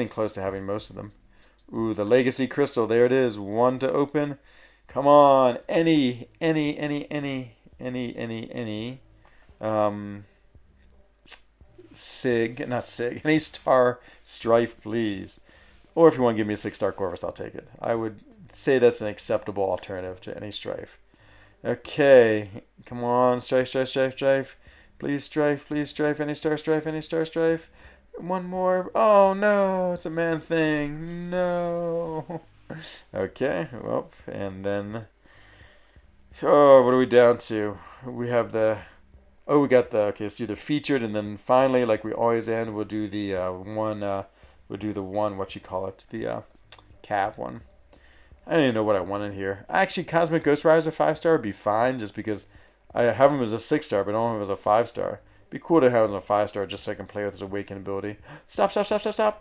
close to having most of them. Ooh, the Legacy Crystal. There it is. 1 to open. Come on. Any. Any star Strife, please. Or if you want to give me a 6-star Corvus, I'll take it. I would say that's an acceptable alternative to any Strife. Okay. Come on. Strife. Please, Strife. Any star Strife. One more. Oh, no. It's a man thing. No. Okay. Well, and then... Oh, what are we down to? We have the... Oh, we got the... Okay, let's do the featured, and then finally, like we always end, we'll do the one... We'll do the one, what you call it? The Cav one. I don't even know what I wanted here. Actually, Cosmic Ghost Rider 5-star would be fine, just because I have him as a 6-star, but I don't have him as a 5-star. Be cool to have him as a 5-star just so I can play with his awakened ability. Stop.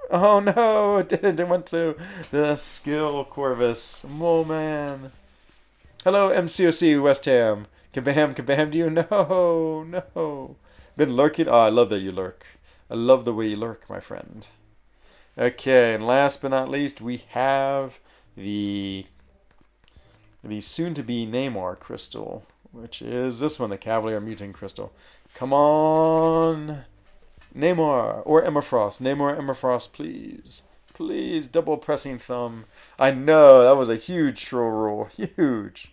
Oh no, it didn't. It went to the skill Corvus. Oh man. Hello, MCOC West Ham. Kabam to you. No. Been lurking? Oh, I love that you lurk. I love the way you lurk, my friend. Okay, and last but not least, we have the soon-to-be Namor crystal, which is this one, the Cavalier Mutant Crystal. Come on, Namor or Emma Frost. Namor, Emma Frost, please. Please, double pressing thumb. I know, that was a huge troll roll. Huge.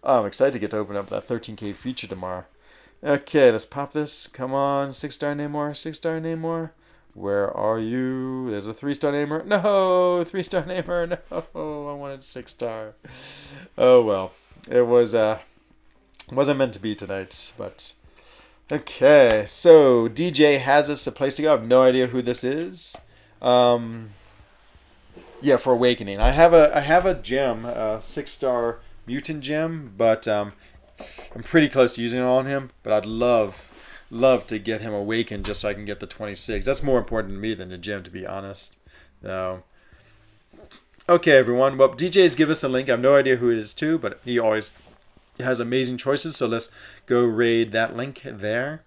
Oh, I'm excited to get to open up that 13K feature tomorrow. Okay, let's pop this. Come on, 6-star Namor, 6-star Namor. Where are you? There's a 3-star Namor. No, 3-star Namor. No, I wanted 6-star. Oh well, it wasn't meant to be tonight. But okay, so DJ has us a place to go. I have no idea who this is. Yeah, for Awakening, I have a gem, a 6-star mutant gem, but I'm pretty close to using it on him. But I'd love to get him awakened just so I can get the 26. That's more important to me than the gem, to be honest. So, okay, everyone. Well, DJ's give us a link. I have no idea who it is to, but he always has amazing choices. So let's go raid that link there.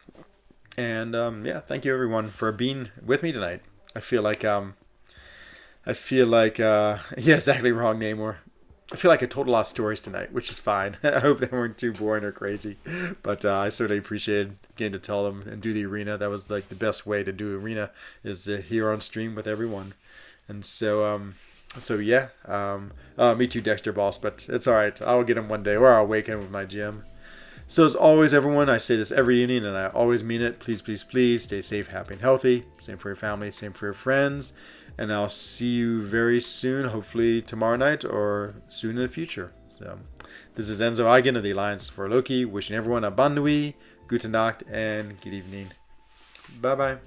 And yeah, thank you everyone for being with me tonight. I feel like yeah, exactly wrong, Namor. I feel like I told a lot of stories tonight, which is fine. I hope they weren't too boring or crazy. But I certainly appreciated getting to tell them and do the arena. That was like the best way to do arena, is to here on stream with everyone. And so yeah. Me too, Dexter Boss, but it's alright. I'll get him one day, or I'll awaken with my gym. So as always, everyone, I say this every evening, and I always mean it. Please, please, please stay safe, happy, and healthy. Same for your family, same for your friends. And I'll see you very soon, hopefully tomorrow night or soon in the future. So this is Enzo Eigen of the Alliance for Loki, wishing everyone a bon nuit, gute Nacht, and good evening. Bye-bye.